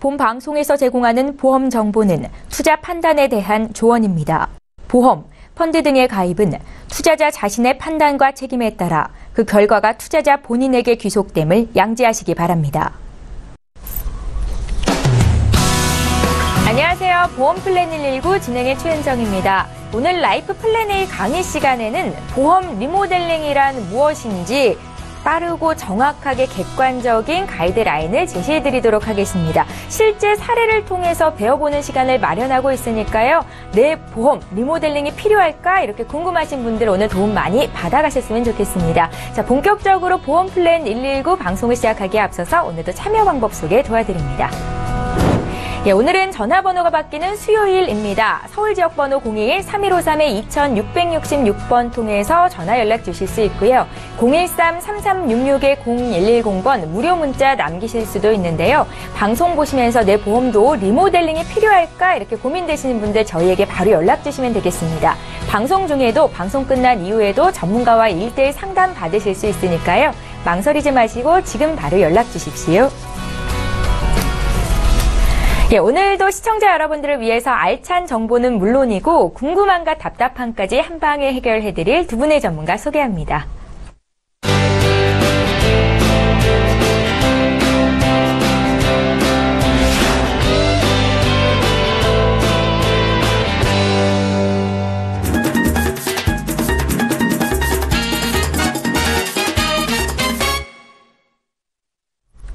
본 방송에서 제공하는 보험 정보는 투자 판단에 대한 조언입니다. 보험, 펀드 등의 가입은 투자자 자신의 판단과 책임에 따라 그 결과가 투자자 본인에게 귀속됨을 양지하시기 바랍니다. 안녕하세요. 보험 플랜 119 진행의 최은정입니다. 오늘 라이프 플랜 A 강의 시간에는 보험 리모델링이란 무엇인지 빠르고 정확하게 객관적인 가이드라인을 제시해드리도록 하겠습니다. 실제 사례를 통해서 배워보는 시간을 마련하고 있으니까요. 내 보험 리모델링이 필요할까? 이렇게 궁금하신 분들 오늘 도움 많이 받아가셨으면 좋겠습니다. 자, 본격적으로 보험 플랜 119 방송을 시작하기에 앞서서 오늘도 참여 방법 소개 도와드립니다. 예, 오늘은 전화번호가 바뀌는 수요일입니다. 서울 지역번호 02-3153-2666번 통해서 전화 연락 주실 수 있고요. 013-3366-0110번 무료 문자 남기실 수도 있는데요. 방송 보시면서 내 보험도 리모델링이 필요할까? 이렇게 고민되시는 분들 저희에게 바로 연락 주시면 되겠습니다. 방송 중에도 방송 끝난 이후에도 전문가와 1:1 상담 받으실 수 있으니까요. 망설이지 마시고 지금 바로 연락 주십시오. 예, 오늘도 시청자 여러분들을 위해서 알찬 정보는 물론이고 궁금함과 답답함까지 한 방에 해결해드릴 두 분의 전문가 소개합니다.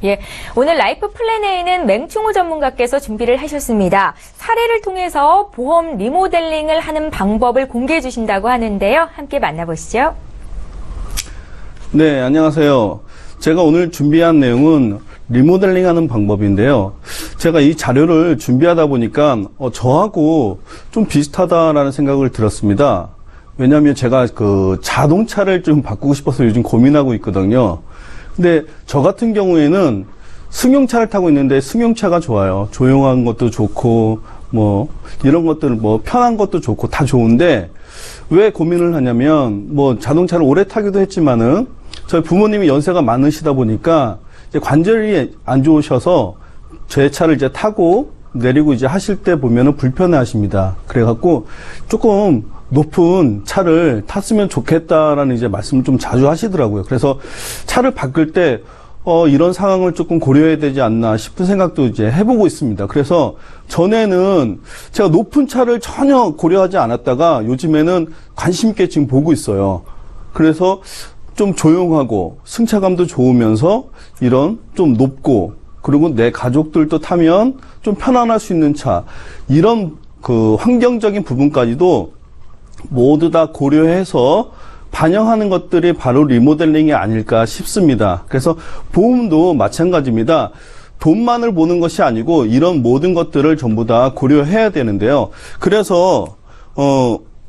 예, 오늘 라이프 플랜 A는 맹충호 전문가께서 준비를 하셨습니다. 사례를 통해서 보험 리모델링을 하는 방법을 공개해 주신다고 하는데요. 함께 만나보시죠. 네, 안녕하세요. 제가 오늘 준비한 내용은 리모델링 하는 방법인데요. 제가 이 자료를 준비하다 보니까 저하고 좀 비슷하다라는 생각을 들었습니다. 왜냐하면 제가 그 자동차를 좀 바꾸고 싶어서 요즘 고민하고 있거든요. 근데 저 같은 경우에는 승용차를 타고 있는데 승용차가 좋아요. 조용한 것도 좋고 뭐 이런 것들 뭐 편한 것도 좋고 다 좋은데 왜 고민을 하냐면 뭐 자동차를 오래 타기도 했지만은 저희 부모님이 연세가 많으시다 보니까 이제 관절이 안 좋으셔서 제 차를 이제 타고 내리고 이제 하실 때 보면은 불편해 하십니다. 그래갖고 조금 높은 차를 탔으면 좋겠다라는 이제 말씀을 좀 자주 하시더라고요. 그래서 차를 바꿀 때, 이런 상황을 조금 고려해야 되지 않나 싶은 생각도 이제 해보고 있습니다. 그래서 전에는 제가 높은 차를 전혀 고려하지 않았다가 요즘에는 관심 있게 지금 보고 있어요. 그래서 좀 조용하고 승차감도 좋으면서 이런 좀 높고 그리고 내 가족들도 타면 좀 편안할 수 있는 차, 이런 그 환경적인 부분까지도 모두 다 고려해서 반영하는 것들이 바로 리모델링이 아닐까 싶습니다. 그래서 보험도 마찬가지입니다. 돈만을 보는 것이 아니고 이런 모든 것들을 전부 다 고려해야 되는데요. 그래서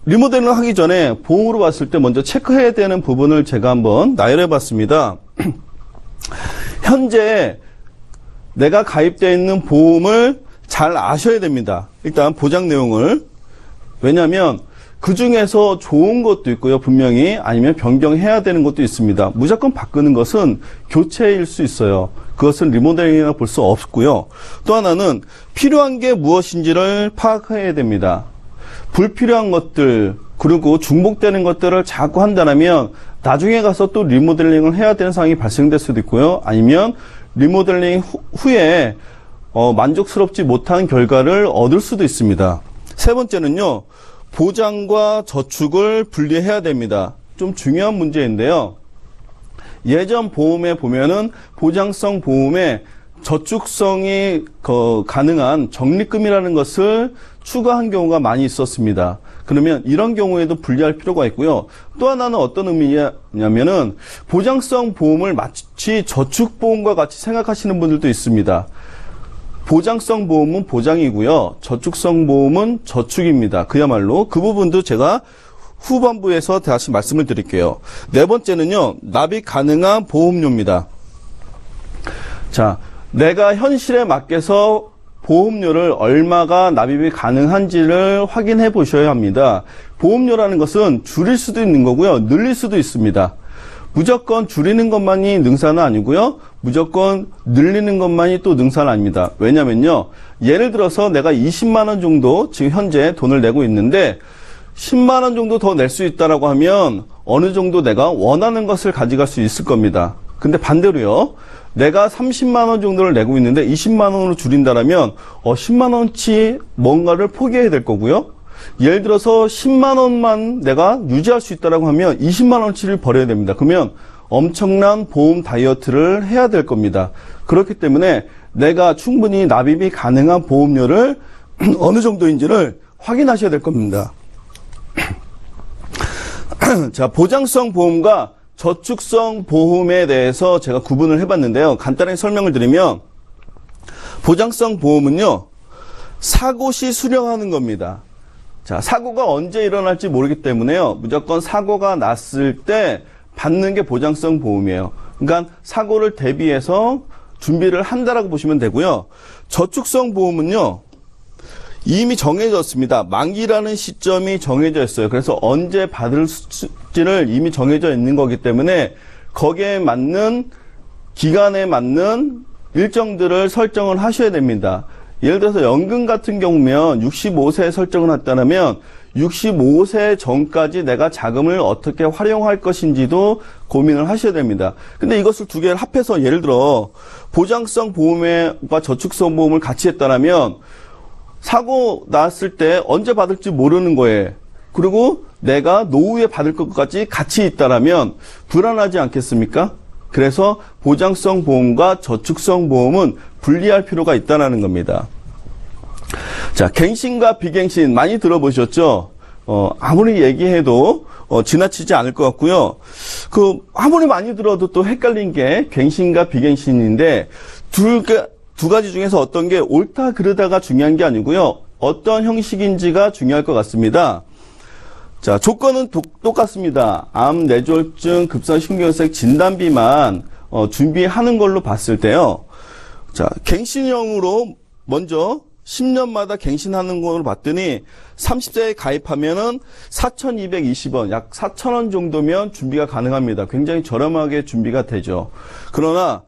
리모델링을 하기 전에 보험으로 봤을 때 먼저 체크해야 되는 부분을 제가 한번 나열해 봤습니다. 현재 내가 가입되어 있는 보험을 잘 아셔야 됩니다. 일단 보장 내용을. 왜냐하면 그 중에서 좋은 것도 있고요. 분명히 아니면 변경해야 되는 것도 있습니다. 무조건 바꾸는 것은 교체일 수 있어요. 그것은 리모델링이라 볼 수 없고요. 또 하나는 필요한 게 무엇인지를 파악해야 됩니다. 불필요한 것들 그리고 중복되는 것들을 자꾸 한다면 나중에 가서 또 리모델링을 해야 되는 상황이 발생될 수도 있고요. 아니면 리모델링 후에 만족스럽지 못한 결과를 얻을 수도 있습니다. 세 번째는요. 보장과 저축을 분리해야 됩니다. 좀 중요한 문제인데요. 예전 보험에 보면은 보장성 보험에 저축성이 가능한 적립금이라는 것을 추가한 경우가 많이 있었습니다. 그러면 이런 경우에도 분리할 필요가 있고요. 또 하나는 어떤 의미냐면은 보장성 보험을 마치 저축보험과 같이 생각하시는 분들도 있습니다. 보장성 보험은 보장이고요. 저축성 보험은 저축입니다. 그야말로 그 부분도 제가 후반부에서 다시 말씀을 드릴게요. 네 번째는요. 납입 가능한 보험료입니다. 자, 내가 현실에 맞게서 보험료를 얼마가 납입이 가능한지를 확인해 보셔야 합니다. 보험료라는 것은 줄일 수도 있는 거고요. 늘릴 수도 있습니다. 무조건 줄이는 것만이 능사는 아니고요. 무조건 늘리는 것만이 또 능사는 아닙니다. 왜냐면요. 예를 들어서 내가 20만 원 정도 지금 현재 돈을 내고 있는데 10만 원 정도 더 낼 수 있다라고 하면 어느 정도 내가 원하는 것을 가져갈 수 있을 겁니다. 근데 반대로요. 내가 30만 원 정도를 내고 있는데 20만 원으로 줄인다라면 10만 원치 뭔가를 포기해야 될 거고요. 예를 들어서 10만 원만 내가 유지할 수 있다라고 하면 20만 원치를 버려야 됩니다. 그러면 엄청난 보험 다이어트를 해야 될 겁니다. 그렇기 때문에 내가 충분히 납입이 가능한 보험료를 어느 정도인지를 확인하셔야 될 겁니다. 자, 보장성 보험과 저축성 보험에 대해서 제가 구분을 해봤는데요. 간단하게 설명을 드리면 보장성 보험은요. 사고 시 수령하는 겁니다. 자, 사고가 언제 일어날지 모르기 때문에요. 무조건 사고가 났을 때 받는 게 보장성 보험이에요. 그러니까 사고를 대비해서 준비를 한다라고 보시면 되고요. 저축성 보험은요. 이미 정해졌습니다. 만기라는 시점이 정해져 있어요. 그래서 언제 받을지를 이미 정해져 있는 거기 때문에 거기에 맞는 기간에 맞는 일정들을 설정을 하셔야 됩니다. 예를 들어서 연금 같은 경우면 65세에 설정을 했다면 65세 전까지 내가 자금을 어떻게 활용할 것인지도 고민을 하셔야 됩니다. 근데 이것을 두 개를 합해서 예를 들어 보장성 보험과 저축성 보험을 같이 했다면 사고 났을 때 언제 받을지 모르는 거예요. 그리고 내가 노후에 받을 것까지 같이 있다라면 불안하지 않겠습니까? 그래서 보장성 보험과 저축성 보험은 분리할 필요가 있다는 겁니다. 자, 갱신과 비갱신 많이 들어보셨죠? 아무리 얘기해도 지나치지 않을 것 같고요. 아무리 많이 들어도 또 헷갈린 게 갱신과 비갱신인데 두 가지 중에서 어떤 게 옳다 그르다가 중요한 게 아니고요. 어떤 형식인지가 중요할 것 같습니다. 자, 조건은 똑같습니다. 암, 뇌졸중, 급성심근경색 진단비만 준비하는 걸로 봤을 때요. 자, 갱신형으로 먼저 10년마다 갱신하는 걸로 봤더니 30세에 가입하면은 4,220원, 약 4,000원 정도면 준비가 가능합니다. 굉장히 저렴하게 준비가 되죠. 그러나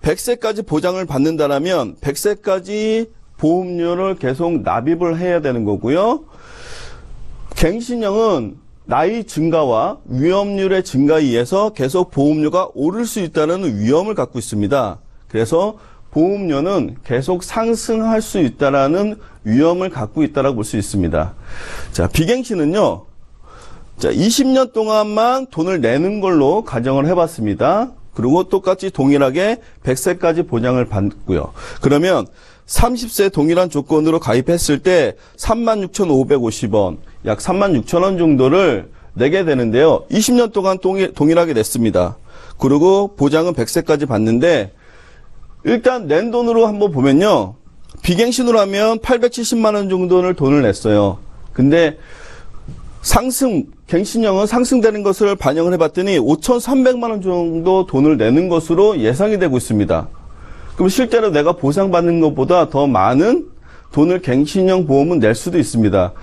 100세까지 보장을 받는다라면 100세까지 보험료를 계속 납입을 해야 되는 거고요. 갱신형은 나이 증가와 위험률의 증가에 의해서 계속 보험료가 오를 수 있다는 위험을 갖고 있습니다. 그래서 보험료는 계속 상승할 수 있다는 위험을 갖고 있다고 볼 수 있습니다. 자, 비갱신은요. 자, 20년 동안만 돈을 내는 걸로 가정을 해봤습니다. 그리고 똑같이 동일하게 100세까지 보장을 받고요. 그러면 30세 동일한 조건으로 가입했을 때 36,550원, 약 36,000원 정도를 내게 되는데요. 20년 동안 동일하게 냈습니다. 그리고 보장은 100세까지 받는데 일단 낸 돈으로 한번 보면요. 비갱신으로 하면 870만 원 정도를 돈을 냈어요. 근데 갱신형은 상승되는 것을 반영을 해봤더니 5,300만 원 정도 돈을 내는 것으로 예상이 되고 있습니다. 그럼 실제로 내가 보상받는 것보다 더 많은 돈을 갱신형 보험은 낼 수도 있습니다.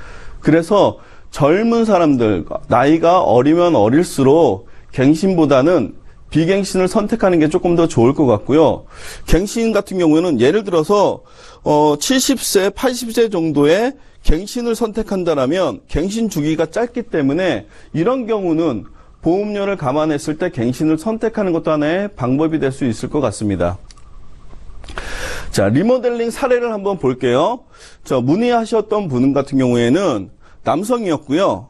그래서 젊은 사람들, 나이가 어리면 어릴수록 갱신보다는 비갱신을 선택하는 게 조금 더 좋을 것 같고요. 갱신 같은 경우에는 예를 들어서 70세, 80세 정도의 갱신을 선택한다면 갱신 주기가 짧기 때문에 이런 경우는 보험료를 감안했을 때 갱신을 선택하는 것도 하나의 방법이 될 수 있을 것 같습니다. 자, 리모델링 사례를 한번 볼게요. 문의하셨던 분 같은 경우에는 남성이었고요.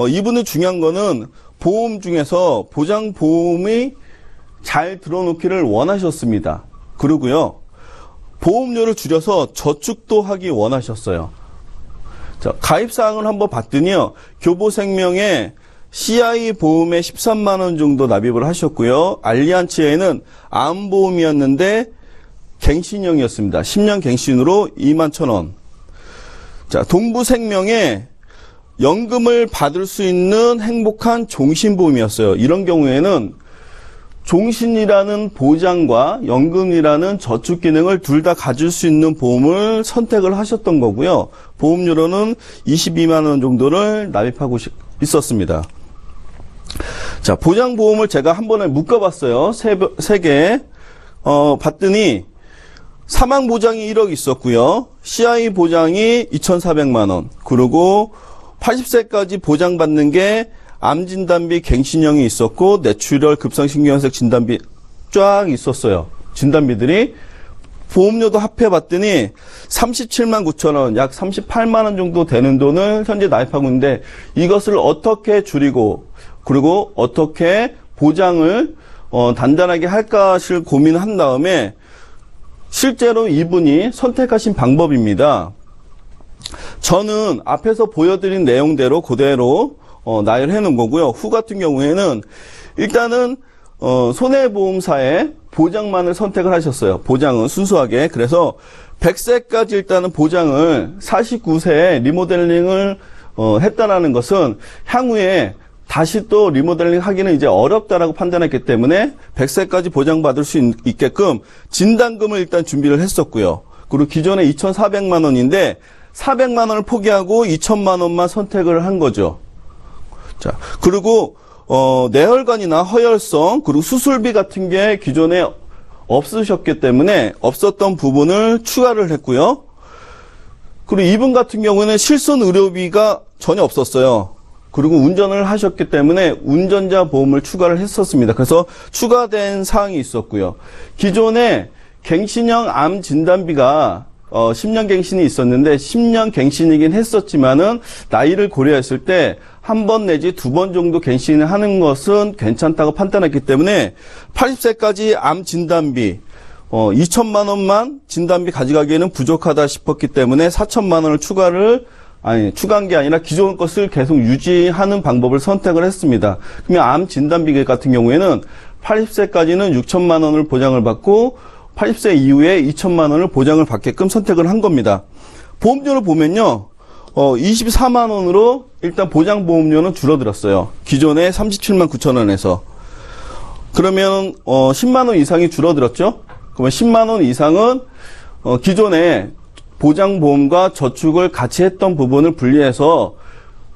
이분은 중요한 거는 보험 중에서 보장 보험이 잘 들어놓기를 원하셨습니다. 그리고요, 보험료를 줄여서 저축도 하기 원하셨어요. 자, 가입사항을 한번 봤더니요, 교보생명에 CI 보험에 13만 원 정도 납입을 하셨고요. 알리안츠에는 암보험이었는데 갱신형이었습니다. 10년 갱신으로 21,000원. 자, 동부생명에 연금을 받을 수 있는 행복한 종신보험이었어요. 이런 경우에는 종신이라는 보장과 연금이라는 저축 기능을 둘 다 가질 수 있는 보험을 선택을 하셨던 거고요. 보험료로는 22만 원 정도를 납입하고 있었습니다. 자, 보장보험을 제가 한 번에 묶어봤어요. 세 개. 봤더니, 사망보장이 1억 있었고요. CI 보장이 2,400만원. 그리고 80세까지 보장받는 게 암진단비 갱신형이 있었고, 뇌출혈 급성신경쇠 진단비 쫙 있었어요. 진단비들이. 보험료도 합해봤더니 37만 9천 원, 약 38만 원 정도 되는 돈을 현재 납입하고 있는데 이것을 어떻게 줄이고 그리고 어떻게 보장을 단단하게 할까를 고민한 다음에 실제로 이분이 선택하신 방법입니다. 저는 앞에서 보여드린 내용대로 그대로 나열해 놓은 거고요. 후 같은 경우에는 일단은 손해보험사의 보장만을 선택을 하셨어요. 보장은 순수하게. 그래서 100세까지 일단은 보장을 49세에 리모델링을 했다라는 것은 향후에 다시 또 리모델링 하기는 이제 어렵다라고 판단했기 때문에 100세까지 보장받을 수 있게끔 진단금을 일단 준비를 했었고요. 그리고 기존에 2,400만 원인데 400만 원을 포기하고 2,000만 원만 선택을 한 거죠. 자, 그리고 뇌혈관이나 허혈성 그리고 수술비 같은 게 기존에 없으셨기 때문에 없었던 부분을 추가를 했고요. 그리고 이분 같은 경우는 실손 의료비가 전혀 없었어요. 그리고 운전을 하셨기 때문에 운전자 보험을 추가를 했었습니다. 그래서 추가된 사항이 있었고요. 기존에 갱신형 암 진단비가 10년 갱신이 있었는데 10년 갱신이긴 했었지만은 나이를 고려했을 때 한 번 내지 두 번 정도 갱신을 하는 것은 괜찮다고 판단했기 때문에 80세까지 암 진단비 2천만 원만 진단비 가져가기에는 부족하다 싶었기 때문에 4천만 원을 추가한 게 아니라 기존 것을 계속 유지하는 방법을 선택을 했습니다. 그러면 암 진단비 같은 경우에는 80세까지는 6천만 원을 보장을 받고 80세 이후에 2천만 원을 보장을 받게끔 선택을 한 겁니다. 보험료를 보면요. 24만 원으로 일단 보장보험료는 줄어들었어요. 기존에 37만 9천 원에서. 그러면 10만 원 이상이 줄어들었죠. 그러면 10만 원 이상은 기존에 보장보험과 저축을 같이 했던 부분을 분리해서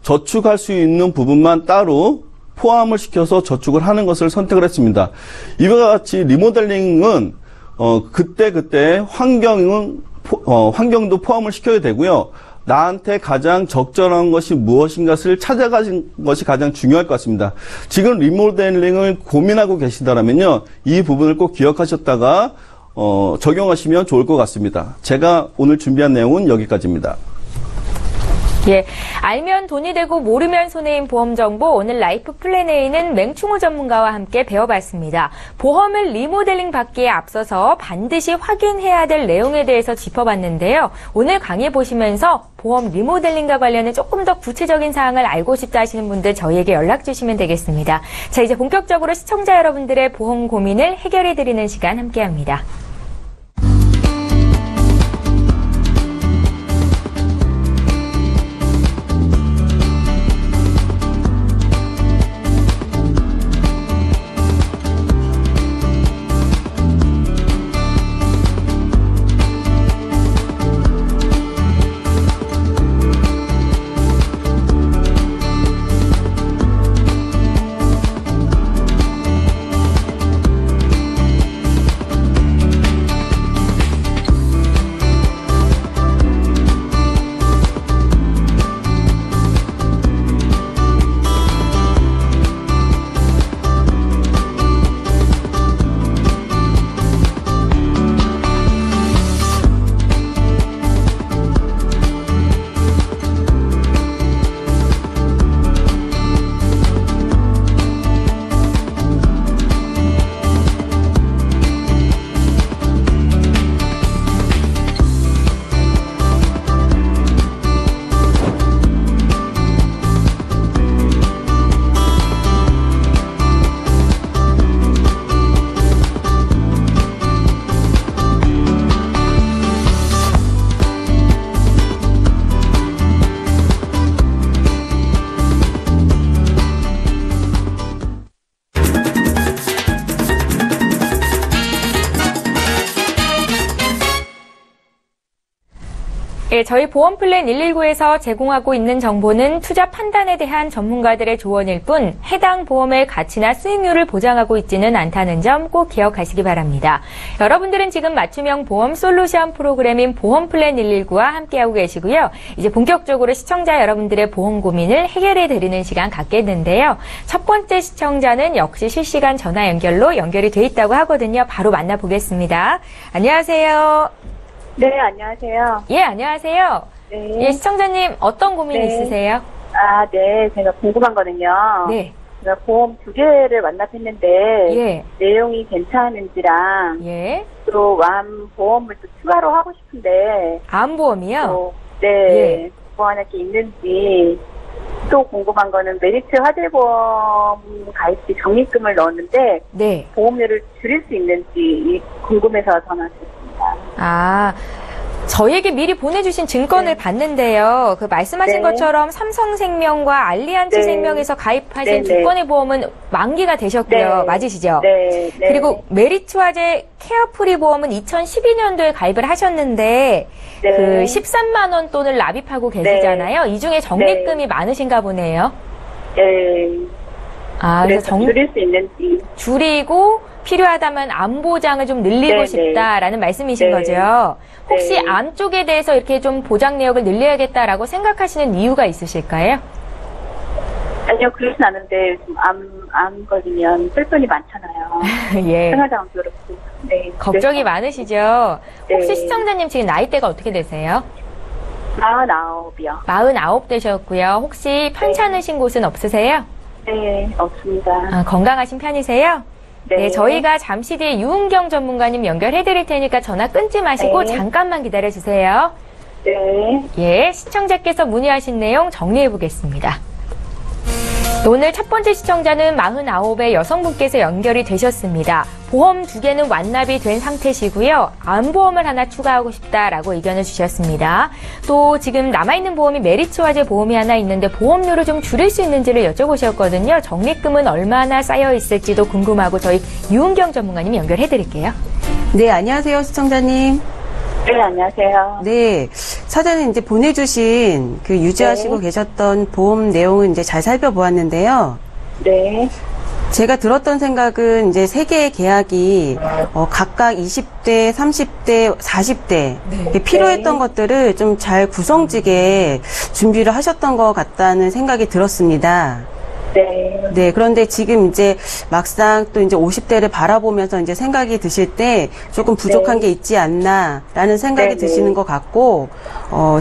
저축할 수 있는 부분만 따로 포함을 시켜서 저축을 하는 것을 선택을 했습니다. 이와 같이 리모델링은 그때 환경도 포함을 시켜야 되고요. 나한테 가장 적절한 것이 무엇인가를 찾아가는 것이 가장 중요할 것 같습니다. 지금 리모델링을 고민하고 계시다면요, 이 부분을 꼭 기억하셨다가 적용하시면 좋을 것 같습니다. 제가 오늘 준비한 내용은 여기까지입니다. 예, 알면 돈이 되고 모르면 손해인 보험 정보 오늘 라이프 플랜 A는 맹충호 전문가와 함께 배워봤습니다. 보험을 리모델링 받기에 앞서서 반드시 확인해야 될 내용에 대해서 짚어봤는데요. 오늘 강의 보시면서 보험 리모델링과 관련해 조금 더 구체적인 사항을 알고 싶다 하시는 분들 저희에게 연락 주시면 되겠습니다. 자, 이제 본격적으로 시청자 여러분들의 보험 고민을 해결해드리는 시간 함께합니다. 예, 저희 보험플랜 119에서 제공하고 있는 정보는 투자 판단에 대한 전문가들의 조언일 뿐 해당 보험의 가치나 수익률을 보장하고 있지는 않다는 점 꼭 기억하시기 바랍니다. 여러분들은 지금 맞춤형 보험 솔루션 프로그램인 보험플랜 119와 함께하고 계시고요. 이제 본격적으로 시청자 여러분들의 보험 고민을 해결해 드리는 시간 갖겠는데요. 첫 번째 시청자는 역시 실시간 전화 연결로 연결이 돼 있다고 하거든요. 바로 만나보겠습니다. 안녕하세요. 네, 안녕하세요. 예, 안녕하세요. 네. 예, 시청자님 어떤 고민이 네. 있으세요? 네, 제가 궁금한 거는요. 네. 제가 보험 2개를 완납했는데 예. 내용이 괜찮은지랑 예. 또 완 보험을 또 추가로 하고 싶은데 암보험이요? 또 예. 보완할 게 있는지 또 궁금한 거는 메리츠 화재보험 가입비 적립금을 넣었는데 네. 보험료를 줄일 수 있는지 궁금해서 전화드렸습니다. 아, 저희에게 미리 보내주신 증권을 네. 봤는데요. 그 말씀하신 네. 것처럼 삼성생명과 알리안츠 네. 생명에서 가입하신 네, 두 네. 건의 보험은 만기가 되셨고요. 네. 맞으시죠? 네. 네. 그리고 메리츠 화재 케어프리 보험은 2012년도에 가입을 하셨는데 네. 그 13만 원 돈을 납입하고 계시잖아요. 이 중에 적립금이 많으신가 보네요. 네. 아, 그래서 그래서 줄일 수 있는지. 줄이고 필요하다면 암 보장을 좀 늘리고 네, 싶다라는 말씀이신 네. 거죠. 혹시 네. 암 쪽에 대해서 이렇게 좀 보장 내역을 늘려야겠다라고 생각하시는 이유가 있으실까요? 아니요, 그렇진 않은데, 요즘 암 걸리면 쓸돈이 많잖아요. 예. 생활장도 그렇고. 네. 걱정이 많으시죠? 혹시 네. 시청자님 지금 나이대가 어떻게 되세요? 49이요. 49 되셨고요. 혹시 편찮으신 곳은 없으세요? 네, 없습니다. 아, 건강하신 편이세요? 네, 저희가 잠시 뒤에 유은경 전문가님 연결해 드릴 테니까 전화 끊지 마시고 네. 잠깐만 기다려 주세요. 네. 예, 시청자께서 문의하신 내용 정리해 보겠습니다. 오늘 첫 번째 시청자는 49의 여성분께서 연결이 되셨습니다. 보험 2개는 완납이 된 상태시고요. 암보험을 하나 추가하고 싶다라고 의견을 주셨습니다. 또 지금 남아있는 보험이 메리츠 화재 보험이 하나 있는데 보험료를 좀 줄일 수 있는지를 여쭤보셨거든요. 적립금은 얼마나 쌓여 있을지도 궁금하고 저희 유은경 전문가님 연결해 드릴게요. 네, 안녕하세요, 시청자님. 네, 안녕하세요. 네, 사전에 이제 보내주신 그 유지하시고 네. 계셨던 보험 내용은 이제 잘 살펴보았는데요. 네. 제가 들었던 생각은 이제 3개의 계약이 각각 20대, 30대, 40대 필요했던 네. 것들을 좀 잘 구성지게 준비를 하셨던 것 같다는 생각이 들었습니다. 네. 네, 그런데 지금 이제 막상 또 이제 50대를 바라보면서 이제 생각이 드실 때 조금 부족한 네. 게 있지 않나라는 생각이 네, 드시는 네. 것 같고,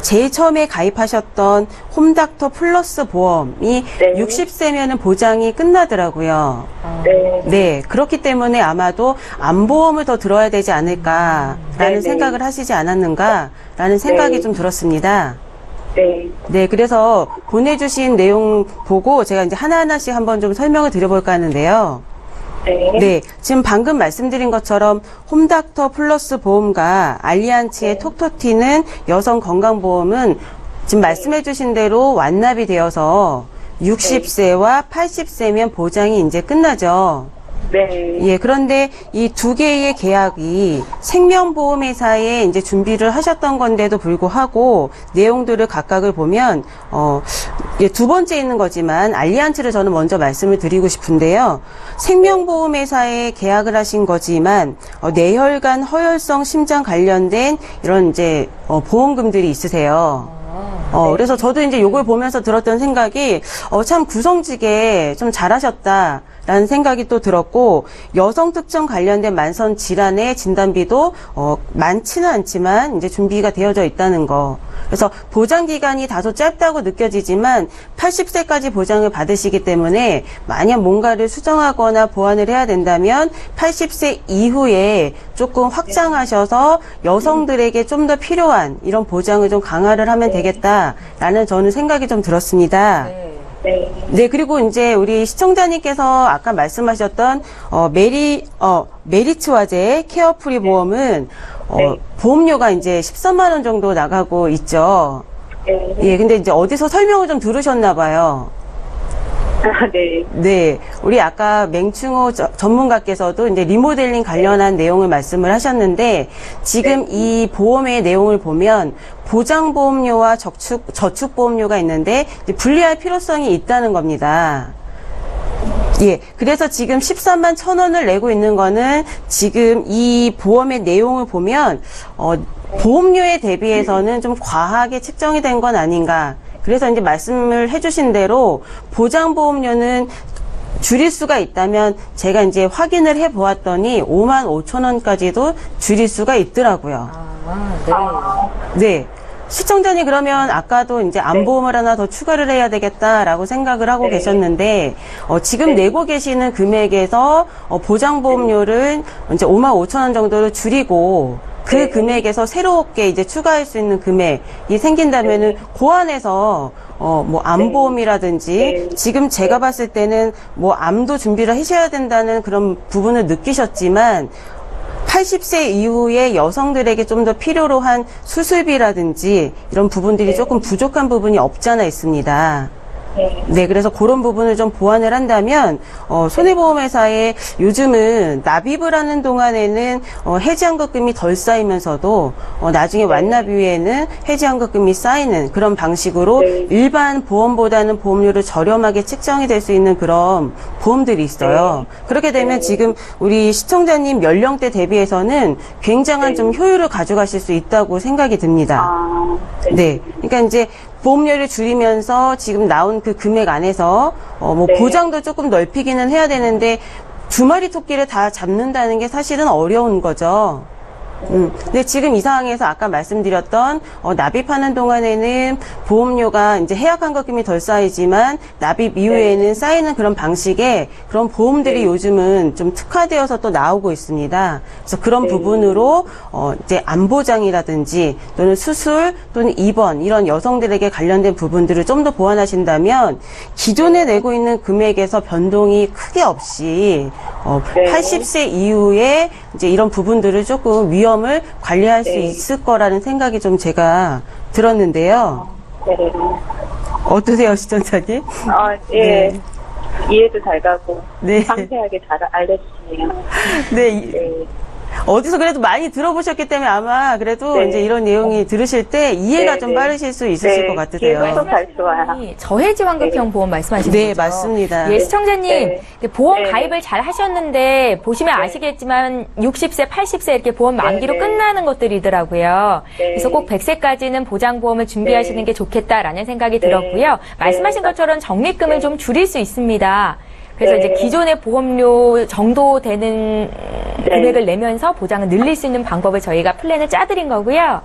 제일 처음에 가입하셨던 홈닥터 플러스 보험이 네. 60세면은 보장이 끝나더라고요. 네. 네, 그렇기 때문에 아마도 암보험을 더 들어야 되지 않을까라는 네, 네. 생각을 하시지 않았는가라는 생각이 네. 좀 들었습니다. 네. 네, 그래서 보내주신 내용 보고 제가 이제 하나하나씩 한번 좀 설명을 드려볼까 하는데요. 네. 네, 지금 방금 말씀드린 것처럼 홈닥터 플러스 보험과 알리안츠의 톡톡튀는 여성 건강보험은 지금 말씀해주신 대로 완납이 되어서 60세와 80세면 보장이 이제 끝나죠. 네. 예, 그런데 이 2개의 계약이 생명보험회사에 이제 준비를 하셨던 건데도 불구하고 내용들을 각각을 보면, 예, 두 번째 있는 거지만 알리안츠를 저는 먼저 말씀을 드리고 싶은데요. 생명보험회사에 계약을 하신 거지만, 뇌혈관 허혈성 심장 관련된 이런 이제, 보험금들이 있으세요. 그래서 저도 이제 요걸 보면서 들었던 생각이, 참 구성지게 좀 잘하셨다. 라는 생각이 또 들었고, 여성 특정 관련된 만성 질환의 진단비도, 많지는 않지만, 이제 준비가 되어져 있다는 거. 그래서 보장 기간이 다소 짧다고 느껴지지만, 80세까지 보장을 받으시기 때문에, 만약 뭔가를 수정하거나 보완을 해야 된다면, 80세 이후에 조금 확장하셔서 여성들에게 좀 더 필요한 이런 보장을 좀 강화를 하면 되겠다라는 저는 생각이 좀 들었습니다. 네. 네, 그리고 이제 우리 시청자님께서 아까 말씀하셨던, 메리츠 화재 케어프리 보험은, 네. 보험료가 이제 13만원 정도 나가고 있죠. 네. 예, 근데 이제 어디서 설명을 좀 들으셨나 봐요. 네. 네, 우리 아까 맹충호 전문가께서도 이제 리모델링 관련한 내용을 말씀을 하셨는데 지금 이 보험의 내용을 보면 보장보험료와 저축보험료가 있는데 이제 분리할 필요성이 있다는 겁니다. 예, 그래서 지금 13만 1,000원을 내고 있는 거는 지금 이 보험의 내용을 보면 보험료에 대비해서는 좀 과하게 책정이 된 건 아닌가. 그래서 이제 말씀을 해주신 대로 보장보험료는 줄일 수가 있다면 제가 이제 확인을 해 보았더니 55,000원까지도 줄일 수가 있더라고요. 네. 시청자님 그러면 아까도 이제 안보험을 하나 더 추가를 해야 되겠다라고 생각을 하고 계셨는데 지금 내고 계시는 금액에서 보장보험료를 이제 55,000원 정도로 줄이고 그 금액에서 새롭게 이제 추가할 수 있는 금액이 생긴다면은 그 안에서 뭐 암보험이라든지 지금 제가 봤을 때는 뭐 암도 준비를 하셔야 된다는 그런 부분을 느끼셨지만 80세 이후에 여성들에게 좀 더 필요로 한 수술비라든지 이런 부분들이 조금 부족한 부분이 없지 않아 있습니다. 네, 그래서 그런 부분을 좀 보완을 한다면 손해보험회사에 요즘은 납입을 하는 동안에는 해지환급금이 덜 쌓이면서도 나중에 완납 이후에는 해지환급금이 쌓이는 그런 방식으로 일반 보험보다는 보험료를 저렴하게 책정이 될 수 있는 그런 보험들이 있어요. 그렇게 되면 지금 우리 시청자님 연령대 대비해서는 굉장한 좀 효율을 가져가실 수 있다고 생각이 듭니다. 네, 그러니까 이제 보험료를 줄이면서 지금 나온 그 금액 안에서 뭐 보장도 조금 넓히기는 해야 되는데 2마리 토끼를 다 잡는다는 게 사실은 어려운 거죠. 근데 지금 이 상황에서 아까 말씀드렸던 납입하는 동안에는 보험료가 이제 해약환급금이 덜 쌓이지만 납입 이후에는 쌓이는 그런 방식의 그런 보험들이 요즘은 좀 특화되어서 또 나오고 있습니다. 그래서 그런 부분으로 이제 안보장이라든지 또는 수술 또는 입원 이런 여성들에게 관련된 부분들을 좀 더 보완하신다면 기존에 내고 있는 금액에서 변동이 크게 없이 80세 이후에 이제 이런 부분들을 조금 위험을 관리할 수 있을 거라는 생각이 좀 제가 들었는데요. 네. 어떠세요, 시청자님? 예. 이해도 잘 가고 네. 상세하게 잘 알려주시네요. 네. 어디서 그래도 많이 들어보셨기 때문에 아마 그래도 이제 이런 내용이 들으실 때 이해가 좀 빠르실 수 있으실 것 같으세요. 잘 좋아요. 저해지환급형 보험 말씀하시는 거죠? 네, 맞습니다. 예, 시청자님 보험 가입을 잘 하셨는데 보시면 아시겠지만 60세, 80세 이렇게 보험 만기로 끝나는 것들이더라고요. 그래서 꼭 100세까지는 보장보험을 준비하시는 게 좋겠다라는 생각이 들었고요. 말씀하신 것처럼 적립금을 좀 줄일 수 있습니다. 그래서 이제 기존의 보험료 정도 되는 금액을 내면서 보장을 늘릴 수 있는 방법을 저희가 플랜을 짜드린 거고요.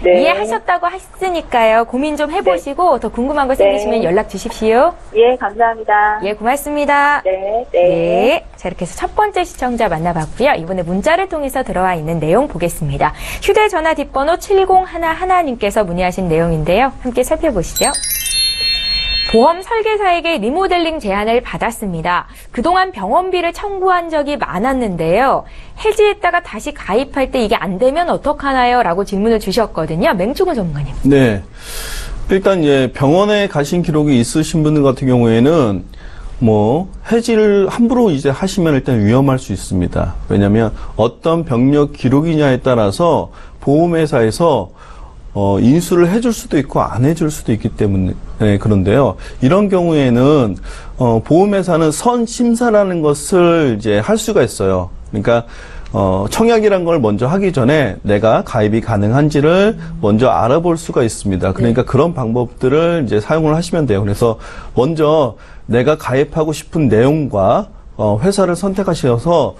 이해하셨다고 했으니까요. 고민 좀 해보시고 더 궁금한 거 생기시면 연락 주십시오. 예, 감사합니다. 예, 고맙습니다. 네. 자, 이렇게 해서 첫 번째 시청자 만나봤고요. 이번에 문자를 통해서 들어와 있는 내용 보겠습니다. 휴대전화 뒷번호 7011님께서 문의하신 내용인데요. 함께 살펴보시죠. 보험 설계사에게 리모델링 제안을 받았습니다. 그동안 병원비를 청구한 적이 많았는데요. 해지했다가 다시 가입할 때 이게 안 되면 어떡하나요? 라고 질문을 주셨거든요. 맹충호 전문가님. 네. 일단 병원에 가신 기록이 있으신 분들 같은 경우에는 뭐 해지를 함부로 이제 하시면 일단 위험할 수 있습니다. 왜냐하면 어떤 병력 기록이냐에 따라서 보험회사에서 인수를 해줄 수도 있고 안 해줄 수도 있기 때문에 그런데요. 이런 경우에는 보험회사는 선심사라는 것을 이제 할 수가 있어요. 그러니까 청약이란 걸 먼저 하기 전에 내가 가입이 가능한지를 먼저 알아볼 수가 있습니다. 그러니까 그런 방법들을 이제 사용을 하시면 돼요. 그래서 먼저 내가 가입하고 싶은 내용과 회사를 선택하셔서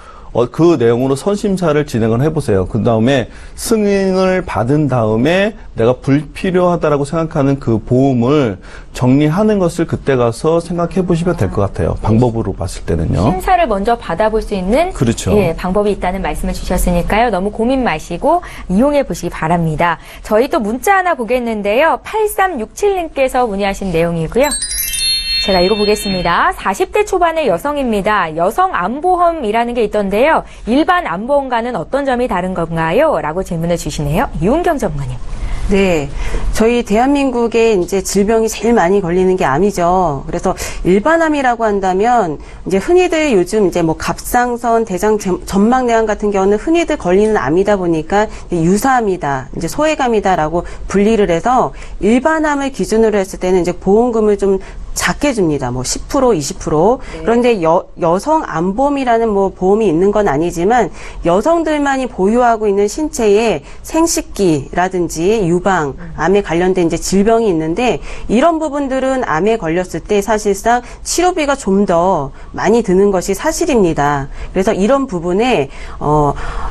그 내용으로 선심사를 진행을 해보세요. 그 다음에 승인을 받은 다음에 내가 불필요하다라고 생각하는 그 보험을 정리하는 것을 그때 가서 생각해 보시면 될 것 같아요. 방법으로 봤을 때는요. 심사를 먼저 받아볼 수 있는 그렇죠. 예, 방법이 있다는 말씀을 주셨으니까요. 너무 고민 마시고 이용해 보시기 바랍니다. 저희 또 문자 하나 보겠는데요. 8367님께서 문의하신 내용이고요. 제가 읽어보겠습니다. 40대 초반의 여성입니다. 여성 암보험이라는 게 있던데요. 일반 암보험과는 어떤 점이 다른 건가요? 라고 질문을 주시네요. 유은경 전문가님. 네. 저희 대한민국에 이제 질병이 제일 많이 걸리는 게 암이죠. 그래서 일반암이라고 한다면 이제 흔히들 요즘 이제 뭐 갑상선, 대장 전막내암 같은 경우는 흔히들 걸리는 암이다 보니까 유사암이다, 이제 소외감이다라고 분리를 해서 일반암을 기준으로 했을 때는 이제 보험금을 좀 작게 줍니다. 뭐 10%, 20%. 네. 그런데 여성 암보험이라는 뭐 보험이 있는 건 아니지만 여성들만이 보유하고 있는 신체에 생식기라든지 유방, 암에 관련된 이제 질병이 있는데 이런 부분들은 암에 걸렸을 때 사실상 치료비가 좀 더 많이 드는 것이 사실입니다. 그래서 이런 부분에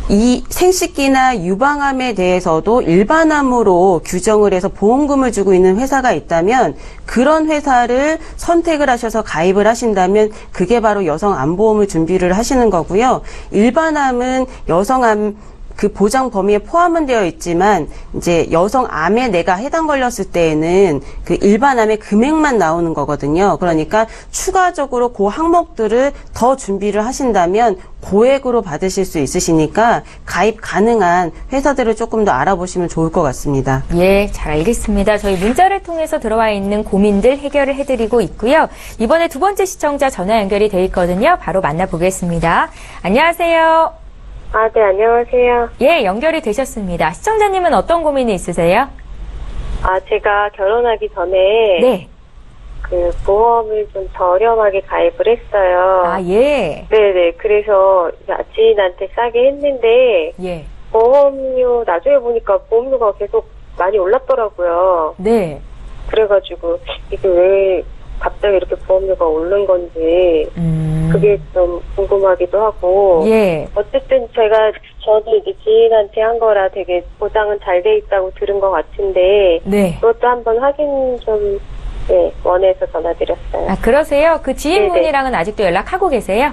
이 생식기나 유방암에 대해서도 일반암으로 규정을 해서 보험금을 주고 있는 회사가 있다면 그런 회사를 선택을 하셔서 가입을 하신다면 그게 바로 여성암보험을 준비를 하시는 거고요. 일반암은 여성암 그 보장 범위에 포함은 되어 있지만 이제 여성암에 내가 해당 걸렸을 때에는 그 일반암의 금액만 나오는 거거든요. 그러니까 추가적으로 그 항목들을 더 준비를 하신다면 고액으로 받으실 수 있으시니까 가입 가능한 회사들을 조금 더 알아보시면 좋을 것 같습니다. 예, 잘 알겠습니다. 저희 문자를 통해서 들어와 있는 고민들 해결을 해드리고 있고요. 이번에 두 번째 시청자 전화 연결이 돼 있거든요. 바로 만나보겠습니다. 안녕하세요. 네, 안녕하세요. 예, 연결이 되셨습니다. 시청자님은 어떤 고민이 있으세요? 제가 결혼하기 전에 네. 그 보험을 좀 저렴하게 가입을 했어요. 예. 네네. 그래서 지인한테 싸게 했는데 예. 보험료 나중에 보니까 보험료가 계속 많이 올랐더라고요. 네. 그래가지고 이게 왜 갑자기 이렇게 보험료가 오른 건지 그게 좀 궁금하기도 하고. 예. 어쨌든 저도 이제 지인한테 한 거라 되게 보장은 잘 돼 있다고 들은 것 같은데. 네. 그것도 한번 확인 좀, 원해서 전화드렸어요. 그러세요? 그 지인분이랑은 아직도 연락하고 계세요?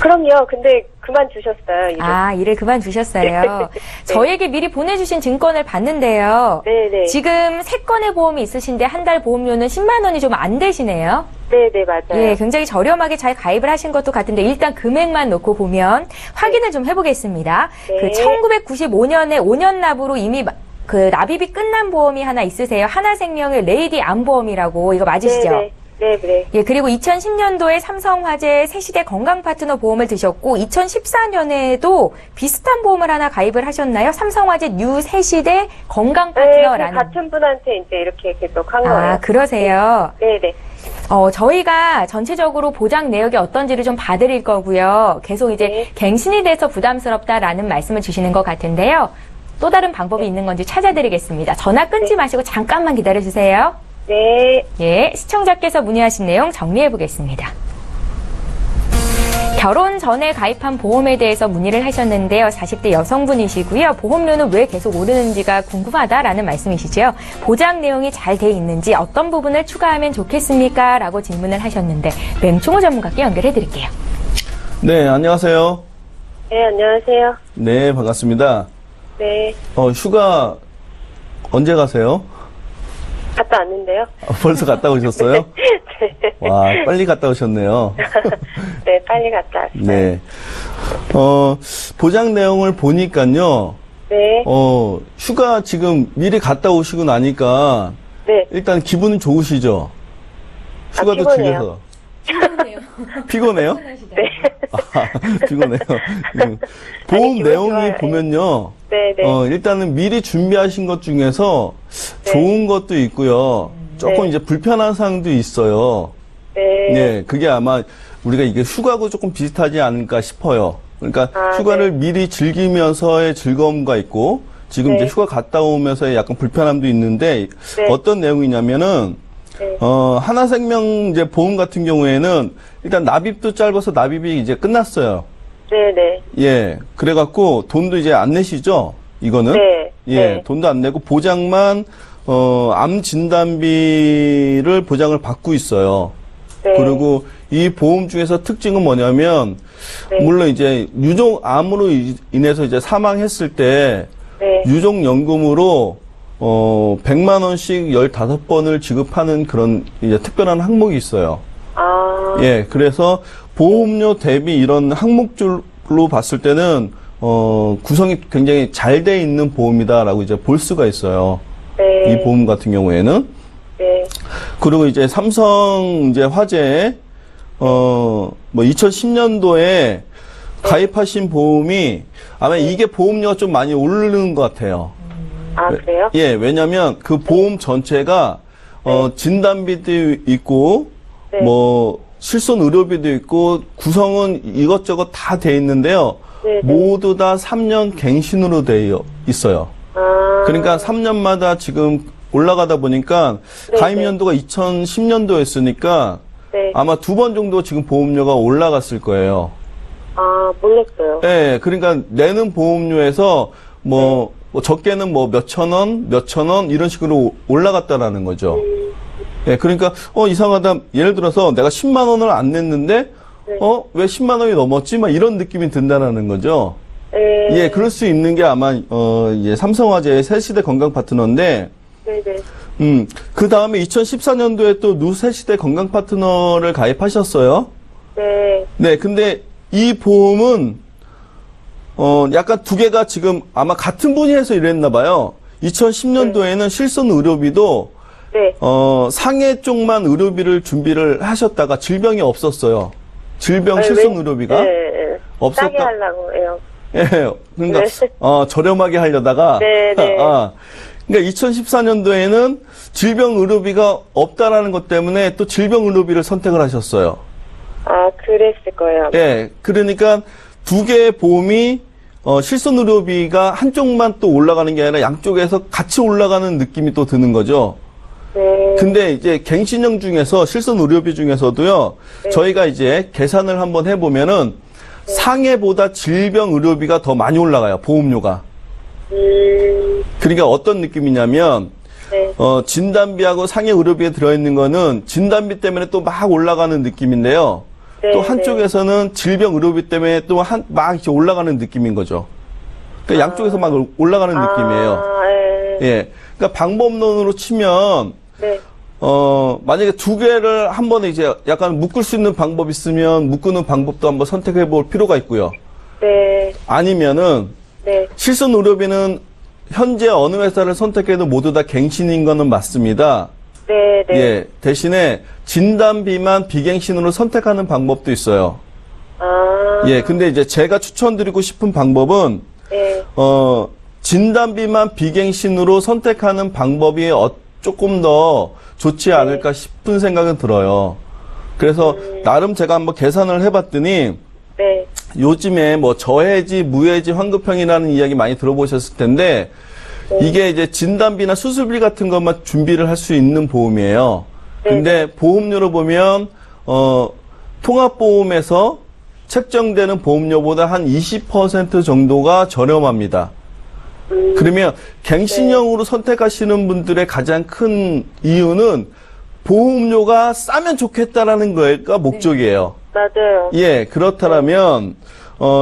그럼요. 근데 그만두셨어요, 일을. 일을 그만두셨어요. 네. 저에게 미리 보내주신 증권을 봤는데요. 네네. 지금 3건의 보험이 있으신데 한 달 보험료는 10만 원이 좀 안 되시네요. 네네, 맞아요. 예, 굉장히 저렴하게 잘 가입을 하신 것도 같은데 일단 금액만 놓고 보면 확인을 좀 해보겠습니다. 네. 그 1995년에 5년 납으로 이미 그 납입이 끝난 보험이 하나 있으세요. 하나생명의 레이디 암보험이라고 이거 맞으시죠? 네네. 네네. 예, 그리고 2010년도에 삼성화재 새시대 건강파트너 보험을 드셨고 2014년에도 비슷한 보험을 하나 가입을 하셨나요? 삼성화재 뉴 새시대 건강파트너라는. 네, 같은 분한테 이제 이렇게 계속 한 거예요. 그러세요? 네네. 저희가 전체적으로 보장 내역이 어떤지를 좀 봐드릴 거고요. 계속 이제 갱신이 돼서 부담스럽다라는 말씀을 주시는 것 같은데요. 또 다른 방법이 있는 건지 찾아드리겠습니다. 전화 끊지 마시고 잠깐만 기다려주세요. 네. 예, 시청자께서 문의하신 내용 정리해 보겠습니다. 결혼 전에 가입한 보험에 대해서 문의를 하셨는데요. 40대 여성분이시고요. 보험료는 왜 계속 오르는지가 궁금하다라는 말씀이시죠. 보장 내용이 잘 돼 있는지 어떤 부분을 추가하면 좋겠습니까? 라고 질문을 하셨는데 맹충호 전문가께 연결해 드릴게요. 네, 안녕하세요. 네, 안녕하세요. 네, 반갑습니다. 네. 휴가 언제 가세요? 갔다 왔는데요. 벌써 갔다 오셨어요? 네. 와, 빨리 갔다 오셨네요. 네, 빨리 갔다 왔어요. 네. 보장 내용을 보니까요. 네. 휴가 지금 미리 갔다 오시고 나니까. 네. 일단 기분은 좋으시죠? 휴가도 피곤해요. 즐겨서. 피곤해요? 네. 피곤해요. 보험 기분 내용이 좋아요. 보면요. 네네. 일단은 미리 준비하신 것 중에서 네. 좋은 것도 있고요. 조금 네. 이제 불편한 사항도 있어요. 네. 네, 그게 아마 우리가 이게 휴가하고 조금 비슷하지 않을까 싶어요. 그러니까 휴가를 미리 즐기면서의 즐거움과 있고 지금 이제 휴가 갔다 오면서의 약간 불편함도 있는데 어떤 내용이냐면은 하나생명 이제 보험 같은 경우에는 일단 납입도 짧아서 납입이 이제 끝났어요. 네네. 예, 그래갖고 돈도 이제 안 내시죠? 이거는? 네. 예, 네. 돈도 안 내고 보장만 암 진단비를 보장을 받고 있어요. 네. 그리고 이 보험 중에서 특징은 뭐냐면 물론 이제 유종암으로 인해서 이제 사망했을 때 유종연금으로 100만 원씩 15번을 지급하는 그런 이제 특별한 항목이 있어요. 예, 그래서 보험료 대비 이런 항목들로 봤을 때는 구성이 굉장히 잘 돼 있는 보험이다라고 이제 볼 수가 있어요. 네. 이 보험 같은 경우에는. 네. 그리고 이제 삼성 이제 화재, 뭐 2010년도에 가입하신 보험이 아마 이게 보험료가 좀 많이 오르는 것 같아요. 아, 그래요? 예, 왜냐면 그 보험 전체가, 진단비도 있고, 네. 뭐, 실손 의료비도 있고, 구성은 이것저것 다 돼 있는데요. 네, 네. 모두 다 3년 갱신으로 되어 있어요. 아. 그러니까 3년마다 지금 올라가다 보니까 네, 가입 네. 연도가 2010년도였으니까 네. 아마 2번 정도 지금 보험료가 올라갔을 거예요. 아, 몰랐어요. 예, 그러니까 내는 보험료에서 뭐 적게는 뭐 몇천 원 이런 식으로 올라갔다라는 거죠. 예, 그러니까 이상하다. 예를 들어서 내가 10만 원을 안 냈는데 네. 왜 10만 원이 넘었지? 막 이런 느낌이 든다라는 거죠. 네. 예, 그럴 수 있는 게 아마 예, 삼성화재의 새시대 건강 파트너인데 네네. 그 다음에 2014년도에 또 누새시대 건강 파트너를 가입하셨어요. 네. 네, 근데 이 보험은 약간 두 개가 지금 아마 같은 분이 해서 이랬나 봐요. 2010년도에는 실손 의료비도 네. 상해 쪽만 의료비를 준비를 하셨다가 질병이 없었어요. 질병 실손 의료비가 네. 없었다. 싸게 하려고 해요. 예, 그러니까 네. 저렴하게 하려다가 네, 네. 그러니까 2014년도에는 질병 의료비가 없다라는 것 때문에 또 질병 의료비를 선택을 하셨어요. 아, 그랬을 거예요. 예, 그러니까 두 개의 보험이 실손 의료비가 한쪽만 또 올라가는 게 아니라 양쪽에서 같이 올라가는 느낌이 또 드는 거죠. 네. 근데 이제 갱신형 중에서 실손 의료비 중에서도요, 저희가 이제 계산을 한번 해보면은 상해보다 질병 의료비가 더 많이 올라가요, 보험료가. 그러니까 어떤 느낌이냐면, 네. 진단비하고 상해 의료비에 들어있는 거는 진단비 때문에 또 막 올라가는 느낌인데요. 네, 또 한쪽에서는 질병 의료비 때문에 또 막 이렇게 올라가는 느낌인 거죠. 그러니까 양쪽에서 막 올라가는 느낌이에요. 네. 예. 그러니까 방법론으로 치면, 네. 만약에 두 개를 한 번에 이제 약간 묶을 수 있는 방법이 있으면 묶는 방법도 한번 선택해 볼 필요가 있고요. 네. 아니면은, 네. 실손 의료비는 현재 어느 회사를 선택해도 모두 다 갱신인 거는 맞습니다. 네. 네. 예. 대신에 진단비만 비갱신으로 선택하는 방법도 있어요. 아. 예. 근데 이제 제가 추천드리고 싶은 방법은, 네. 진단비만 비갱신으로 선택하는 방법이 조금 더 좋지 않을까 싶은 생각은 들어요. 그래서 나름 제가 한번 계산을 해봤더니 네. 요즘에 뭐 저해지, 무해지, 환급형이라는 이야기 많이 들어보셨을 텐데 이게 이제 진단비나 수술비 같은 것만 준비를 할 수 있는 보험이에요. 근데 보험료로 보면 통합보험에서 책정되는 보험료보다 한 20% 정도가 저렴합니다. 그러면 갱신형으로 선택하시는 분들의 가장 큰 이유는 보험료가 싸면 좋겠다라는 거가 목적이에요. 맞아요. 예, 그렇다면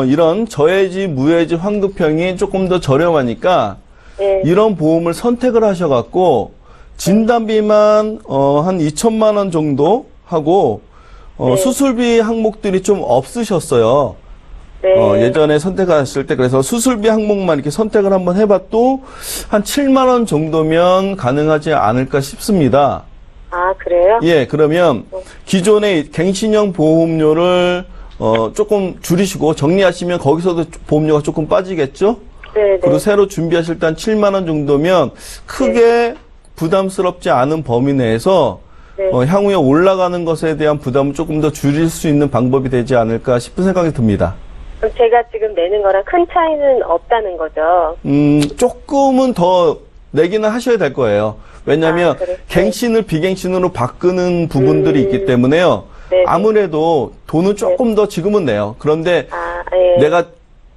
이런 저해지, 무해지, 환급형이 조금 더 저렴하니까 네. 이런 보험을 선택을 하셔갖고 진단비만 한 2천만 원 정도 하고 수술비 항목들이 좀 없으셨어요. 네. 예전에 선택하실 때 그래서 수술비 항목만 이렇게 선택을 한번 해봐도 한 7만 원 정도면 가능하지 않을까 싶습니다. 아, 그래요? 예, 그러면 기존의 갱신형 보험료를 조금 줄이시고 정리하시면 거기서도 보험료가 조금 빠지겠죠? 네. 그리고 새로 준비하실 때 한 7만 원 정도면 크게 부담스럽지 않은 범위 내에서 네. 향후에 올라가는 것에 대한 부담을 조금 더 줄일 수 있는 방법이 되지 않을까 싶은 생각이 듭니다. 그럼 제가 지금 내는 거랑 큰 차이는 없다는 거죠? 조금은 더 내기는 하셔야 될 거예요. 왜냐하면 그래요? 갱신을 비갱신으로 바꾸는 부분들이 있기 때문에요. 네. 아무래도 돈은 조금 더 지금은 내요. 그런데 아, 예. 내가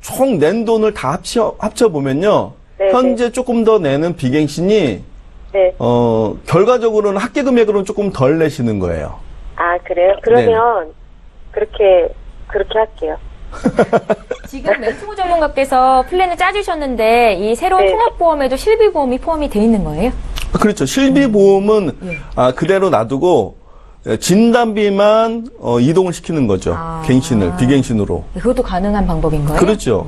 총 낸 돈을 다 합쳐보면요. 네, 현재 조금 더 내는 비갱신이 네. 결과적으로는 합계 금액으로는 조금 덜 내시는 거예요. 아, 그래요? 그러면 그렇게 할게요. 지금 맹충호 전문가께서 플랜을 짜주셨는데 이 새로운 네. 통합보험에도 실비보험이 포함이 돼 있는 거예요? 그렇죠. 실비보험은 그대로 놔두고 진단비만 이동을 시키는 거죠. 갱신을, 비갱신으로. 그것도 가능한 방법인 거예요? 그렇죠.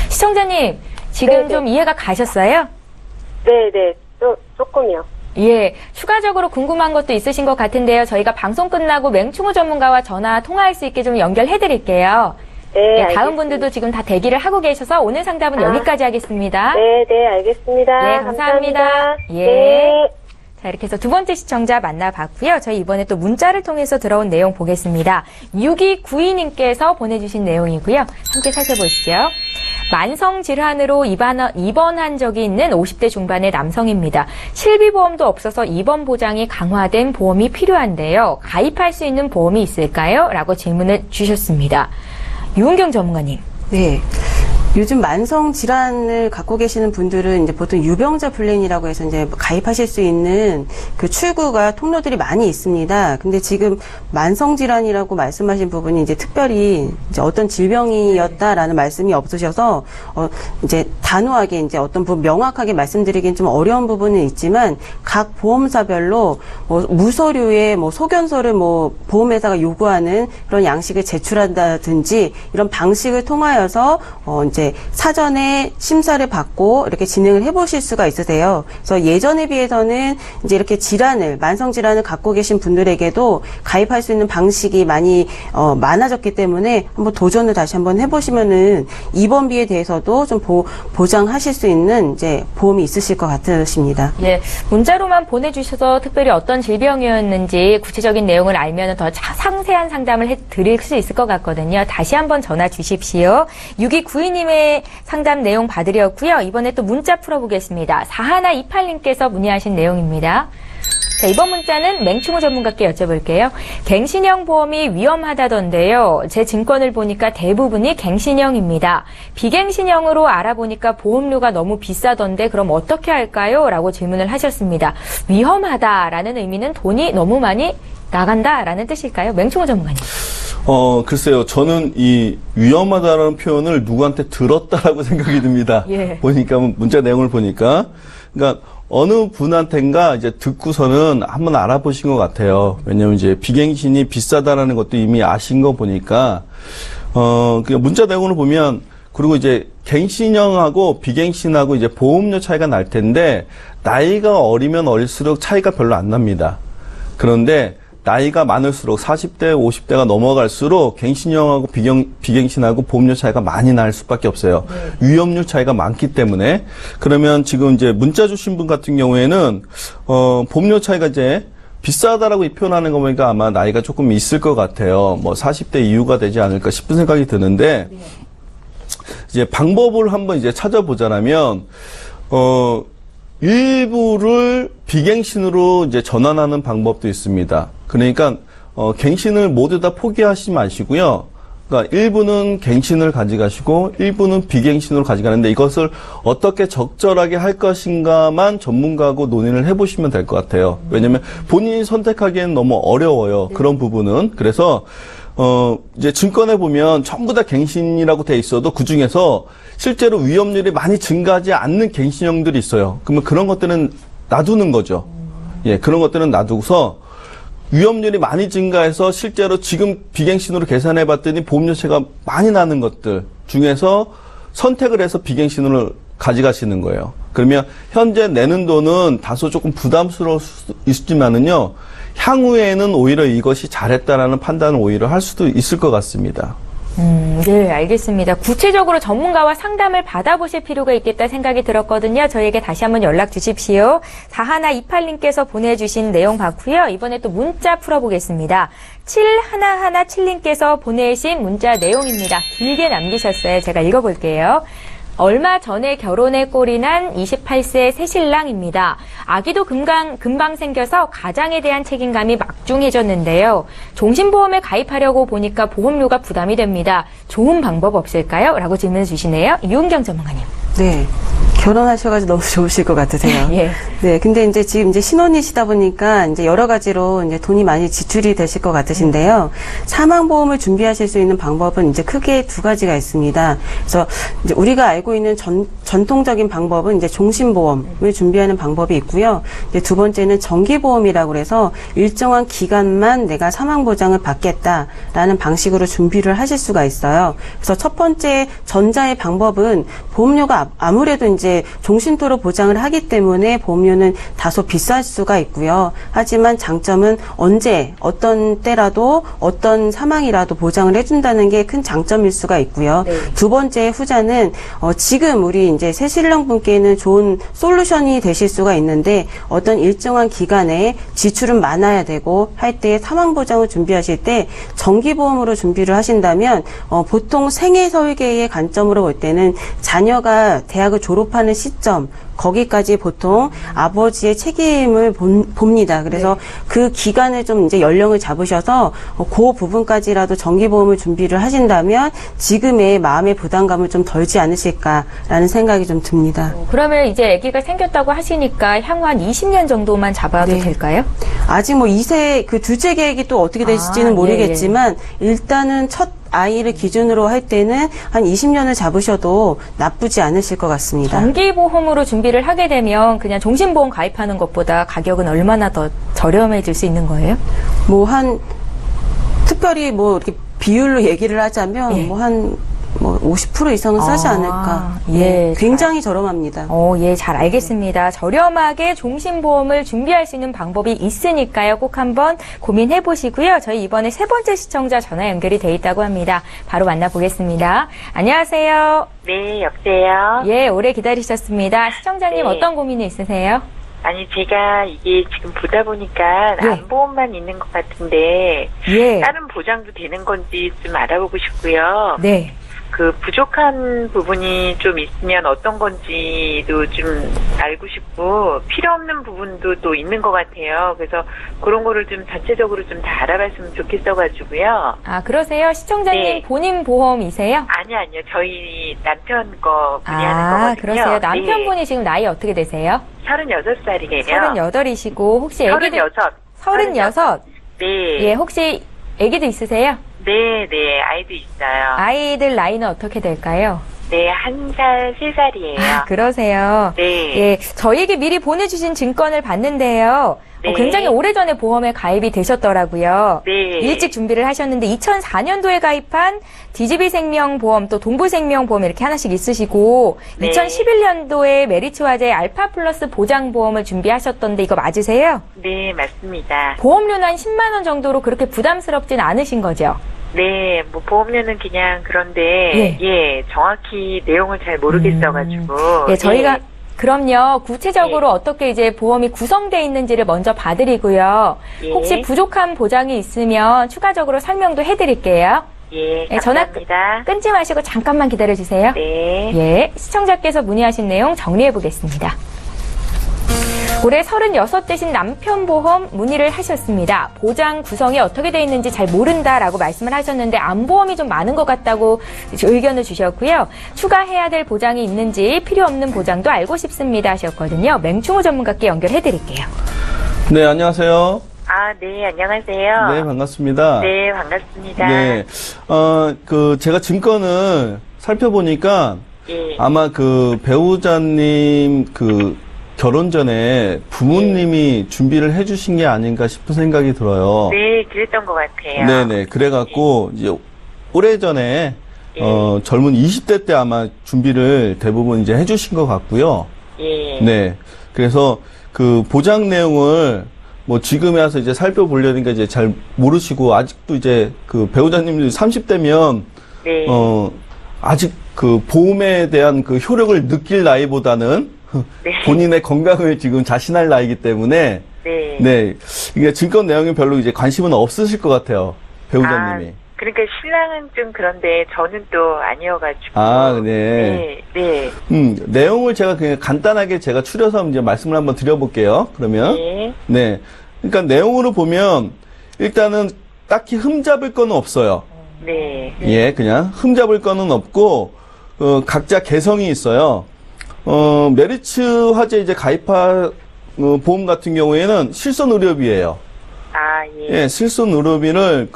시청자님, 지금 네네. 좀 이해가 가셨어요? 네네. 조금이요. 예, 추가적으로 궁금한 것도 있으신 것 같은데요. 저희가 방송 끝나고 맹충호 전문가와 전화 통화할 수 있게 좀 연결해드릴게요. 네, 예, 다음 알겠습니다. 분들도 지금 다 대기를 하고 계셔서 오늘 상담은 여기까지 하겠습니다. 네, 알겠습니다. 예, 감사합니다. 예. 네. 자, 이렇게 해서 두 번째 시청자 만나봤고요. 저희 이번에 또 문자를 통해서 들어온 내용 보겠습니다. 6292님께서 보내주신 내용이고요. 함께 살펴보시죠. 만성질환으로 입원한 적이 있는 50대 중반의 남성입니다. 실비보험도 없어서 입원 보장이 강화된 보험이 필요한데요. 가입할 수 있는 보험이 있을까요? 라고 질문을 주셨습니다. 유은경 전문가님. 네. 요즘 만성 질환을 갖고 계시는 분들은 이제 보통 유병자 플랜이라고 해서 이제 가입하실 수 있는 그 출구가 통로들이 많이 있습니다. 근데 지금 만성 질환이라고 말씀하신 부분이 이제 특별히 이제 어떤 질병이었다라는 말씀이 없으셔서 이제 단호하게 이제 어떤 부분 명확하게 말씀드리긴 좀 어려운 부분은 있지만 각 보험사별로 뭐 무서류의 뭐 소견서를 뭐 보험회사가 요구하는 그런 양식을 제출한다든지 이런 방식을 통하여서 이제 사전에 심사를 받고 이렇게 진행을 해보실 수가 있으세요. 그래서 예전에 비해서는 이제 이렇게 만성 질환을 갖고 계신 분들에게도 가입할 수 있는 방식이 많이 많아졌기 때문에 한번 도전을 다시 한번 해보시면은 입원비에 대해서도 좀 보장하실 수 있는 이제 보험이 있으실 것 같으십니다. 예, 문자로만 보내주셔서 특별히 어떤 질병이었는지 구체적인 내용을 알면 더 상세한 상담을 해드릴 수 있을 것 같거든요. 다시 한번 전화 주십시오. 6292님의 상담 내용 받으렸고요. 이번에 또 문자 풀어보겠습니다. 4128님께서 문의하신 내용입니다. 자, 이번 문자는 맹충호 전문가께 여쭤볼게요. 갱신형 보험이 위험하다던데요. 제 증권을 보니까 대부분이 갱신형입니다. 비갱신형으로 알아보니까 보험료가 너무 비싸던데 그럼 어떻게 할까요? 라고 질문을 하셨습니다. 위험하다라는 의미는 돈이 너무 많이 나간다라는 뜻일까요? 맹충호 전문가님. 글쎄요. 저는 이 위험하다라는 표현을 누구한테 들었다라고 생각이 듭니다. 예. 보니까, 문자 내용을 보니까. 그러니까, 어느 분한텐가 이제 듣고서는 한번 알아보신 것 같아요. 왜냐면 이제 비갱신이 비싸다라는 것도 이미 아신 거 보니까, 그냥 문자 내용을 보면, 그리고 이제 갱신형하고 비갱신하고 이제 보험료 차이가 날 텐데, 나이가 어리면 어릴수록 차이가 별로 안 납니다. 그런데, 나이가 많을수록 40대, 50대가 넘어갈수록 갱신형하고 비갱신하고 보험료 차이가 많이 날 수밖에 없어요. 네. 위험률 차이가 많기 때문에. 그러면 지금 이제 문자 주신 분 같은 경우에는 보험료 차이가 이제 비싸다라고 표현하는 거 보니까 아마 나이가 조금 있을 것 같아요. 뭐 40대 이후가 되지 않을까 싶은 생각이 드는데 이제 방법을 한번 이제 찾아보자면 일부를 비갱신으로 이제 전환하는 방법도 있습니다. 그러니까 갱신을 모두 다 포기하지 마시고요. 그러니까 일부는 갱신을 가져가시고 일부는 비갱신으로 가져가는데 이것을 어떻게 적절하게 할 것인가만 전문가하고 논의를 해보시면 될 것 같아요. 왜냐하면 본인이 선택하기에는 너무 어려워요. 그런 부분은. 그래서 이제 증권에 보면 전부 다 갱신이라고 돼 있어도 그 중에서 실제로 위험률이 많이 증가하지 않는 갱신형들이 있어요. 그러면 그런 것들은 놔두는 거죠. 예, 그런 것들은 놔두고서 위험률이 많이 증가해서 실제로 지금 비갱신으로 계산해 봤더니 보험료세가 많이 나는 것들 중에서 선택을 해서 비갱신으로 가져가시는 거예요. 그러면 현재 내는 돈은 다소 조금 부담스러울 수 있지만은요, 향후에는 오히려 이것이 잘했다라는 판단을 오히려 할 수도 있을 것 같습니다. 네, 알겠습니다. 구체적으로 전문가와 상담을 받아보실 필요가 있겠다 생각이 들었거든요. 저희에게 다시 한번 연락 주십시오. 4128님께서 보내주신 내용 봤고요. 이번에 또 문자 풀어보겠습니다. 7117님께서 보내신 문자 내용입니다. 길게 남기셨어요. 제가 읽어볼게요. 얼마 전에 결혼에 꼴이 난 28세 새신랑입니다. 아기도 금방 생겨서 가장에 대한 책임감이 막중해졌는데요. 종신보험에 가입하려고 보니까 보험료가 부담이 됩니다. 좋은 방법 없을까요? 라고 질문을 주시네요. 유은경 전문가님. 네. 결혼하셔가지고 너무 좋으실 것 같으세요. 예. 네, 근데 이제 지금 이제 신혼이시다 보니까 이제 여러 가지로 이제 돈이 많이 지출이 되실 것 같으신데요. 사망보험을 준비하실 수 있는 방법은 이제 크게 두 가지가 있습니다. 그래서 이제 우리가 알고 있는 전통적인 방법은 이제 종신보험을 준비하는 방법이 있고요. 이제 두 번째는 정기보험이라고 해서 일정한 기간만 내가 사망보장을 받겠다라는 방식으로 준비를 하실 수가 있어요. 그래서 첫 번째 전자의 방법은 보험료가 아무래도 이제 종신토로 보장을 하기 때문에 보험료는 다소 비쌀 수가 있고요. 하지만 장점은 언제 어떤 때라도 어떤 사망이라도 보장을 해준다는 게 큰 장점일 수가 있고요. 네. 두 번째 후자는 지금 우리 이제 새신랑 분께는 좋은 솔루션이 되실 수가 있는데 어떤 일정한 기간에 지출은 많아야 되고 할 때 사망 보장을 준비하실 때 정기보험으로 준비를 하신다면 보통 생애 설계의 관점으로 볼 때는 자녀가 대학을 졸업하는 시점 거기까지 보통 아버지의 책임을 봅니다. 그래서 그 기간을 좀 이제 연령을 잡으셔서 그 부분까지라도 정기보험을 준비를 하신다면 지금의 마음의 부담감을 좀 덜지 않으실까라는 생각이 좀 듭니다. 그러면 이제 아기가 생겼다고 하시니까 향후 한 20년 정도만 잡아도 네. 될까요? 아직 뭐 2세 그 둘째 계획이 또 어떻게 되실지는 모르겠지만 일단은 첫 아이를 기준으로 할 때는 한 20년을 잡으셔도 나쁘지 않으실 것 같습니다. 정기보험으로 준비를 하게 되면 그냥 종신보험 가입하는 것보다 가격은 얼마나 더 저렴해질 수 있는 거예요? 뭐 특별히 뭐 이렇게 비율로 얘기를 하자면 예. 뭐 한 50% 이상은 싸지 않을까. 예. 굉장히 저렴합니다. 예, 잘 알겠습니다. 저렴하게 종신보험을 준비할 수 있는 방법이 있으니까요. 꼭 한번 고민해 보시고요. 저희 이번에 세 번째 시청자 전화 연결이 돼 있다고 합니다. 바로 만나보겠습니다. 안녕하세요. 네, 여보세요? 예, 오래 기다리셨습니다. 시청자님 네. 어떤 고민이 있으세요? 아니, 제가 이게 지금 보다 보니까 예. 안보험만 있는 것 같은데, 예. 다른 보장도 되는 건지 좀 알아보고 싶고요. 네. 그 부족한 부분이 좀 있으면 어떤 건지도 좀 알고 싶고, 필요 없는 부분도 또 있는 것 같아요. 그래서 그런 거를 좀 전체적으로 좀 다 알아봤으면 좋겠어가지고요. 아, 그러세요? 시청자님 네. 본인 보험이세요? 아니요. 저희 남편 거 문의하는 거거든요. 그러세요. 남편분이 지금 나이 어떻게 되세요? 36살이래요. 38이시고, 혹시 애기도 36? 네. 예, 혹시 애기도 있으세요? 네, 아이도 있어요. 아이들 나이는 어떻게 될까요? 네, 1살, 3살이에요. 그러세요. 네. 예, 저에게 미리 보내주신 증권을 봤는데요. 네. 굉장히 오래전에 보험에 가입이 되셨더라고요. 네. 일찍 준비를 하셨는데 2004년도에 가입한 DGB 생명보험 또 동부생명보험 이렇게 하나씩 있으시고 네. 2011년도에 메리츠화재 알파 플러스 보장보험을 준비하셨던데 이거 맞으세요? 네, 맞습니다. 보험료는 한 10만 원 정도로 그렇게 부담스럽진 않으신 거죠? 네, 뭐 보험료는 그냥 그런데 예, 정확히 내용을 잘 모르겠어가지고. 예, 저희가 예. 그럼요. 구체적으로 어떻게 이제 보험이 구성되어 있는지를 먼저 봐드리고요. 예. 혹시 부족한 보장이 있으면 추가적으로 설명도 해드릴게요. 예, 예, 전화 감사합니다. 끊지 마시고 잠깐만 기다려주세요. 네. 예, 시청자께서 문의하신 내용 정리해보겠습니다. 올해 36 되신 남편 보험 문의를 하셨습니다. 보장 구성이 어떻게 되어 있는지 잘 모른다라고 말씀을 하셨는데 암보험이 좀 많은 것 같다고 의견을 주셨고요. 추가해야 될 보장이 있는지 필요 없는 보장도 알고 싶습니다 하셨거든요. 맹충호 전문가께 연결해드릴게요. 네, 안녕하세요. 아, 네, 안녕하세요. 네, 반갑습니다. 네, 반갑습니다. 네, 제가 증권을 살펴보니까 예. 아마 그 배우자님 결혼 전에 부모님이 준비를 해주신 게 아닌가 싶은 생각이 들어요. 네, 그랬던 것 같아요. 네네. 그래갖고, 이제, 오래전에, 젊은 20대 때 아마 준비를 대부분 이제 해주신 것 같고요. 예. 네. 그래서 그 보장 내용을 뭐 지금에 와서 이제 살펴보려니까 이제 잘 모르시고, 아직도 이제 그 배우자님들이 30대면, 네. 아직 그 보험에 대한 그 효력을 느낄 나이보다는 네. 본인의 건강을 지금 자신할 나이기 때문에 네. 네 이게 증권 내용이 별로 이제 관심은 없으실 것 같아요 배우자님이. 그러니까 신랑은 좀 그런데 저는 또 아니어가지고. 아, 네. 네. 내용을 제가 그냥 간단하게 제가 추려서 이제 말씀을 한번 드려볼게요. 그러면 네. 네, 그러니까 내용으로 보면 일단은 딱히 흠잡을 거는 없어요. 네. 예, 그냥 흠잡을 거는 없고 각자 개성이 있어요. 메리츠 화재 이제 가입한 보험 같은 경우에는 실손 의료비예요. 아, 예. 예, 실손 의료비를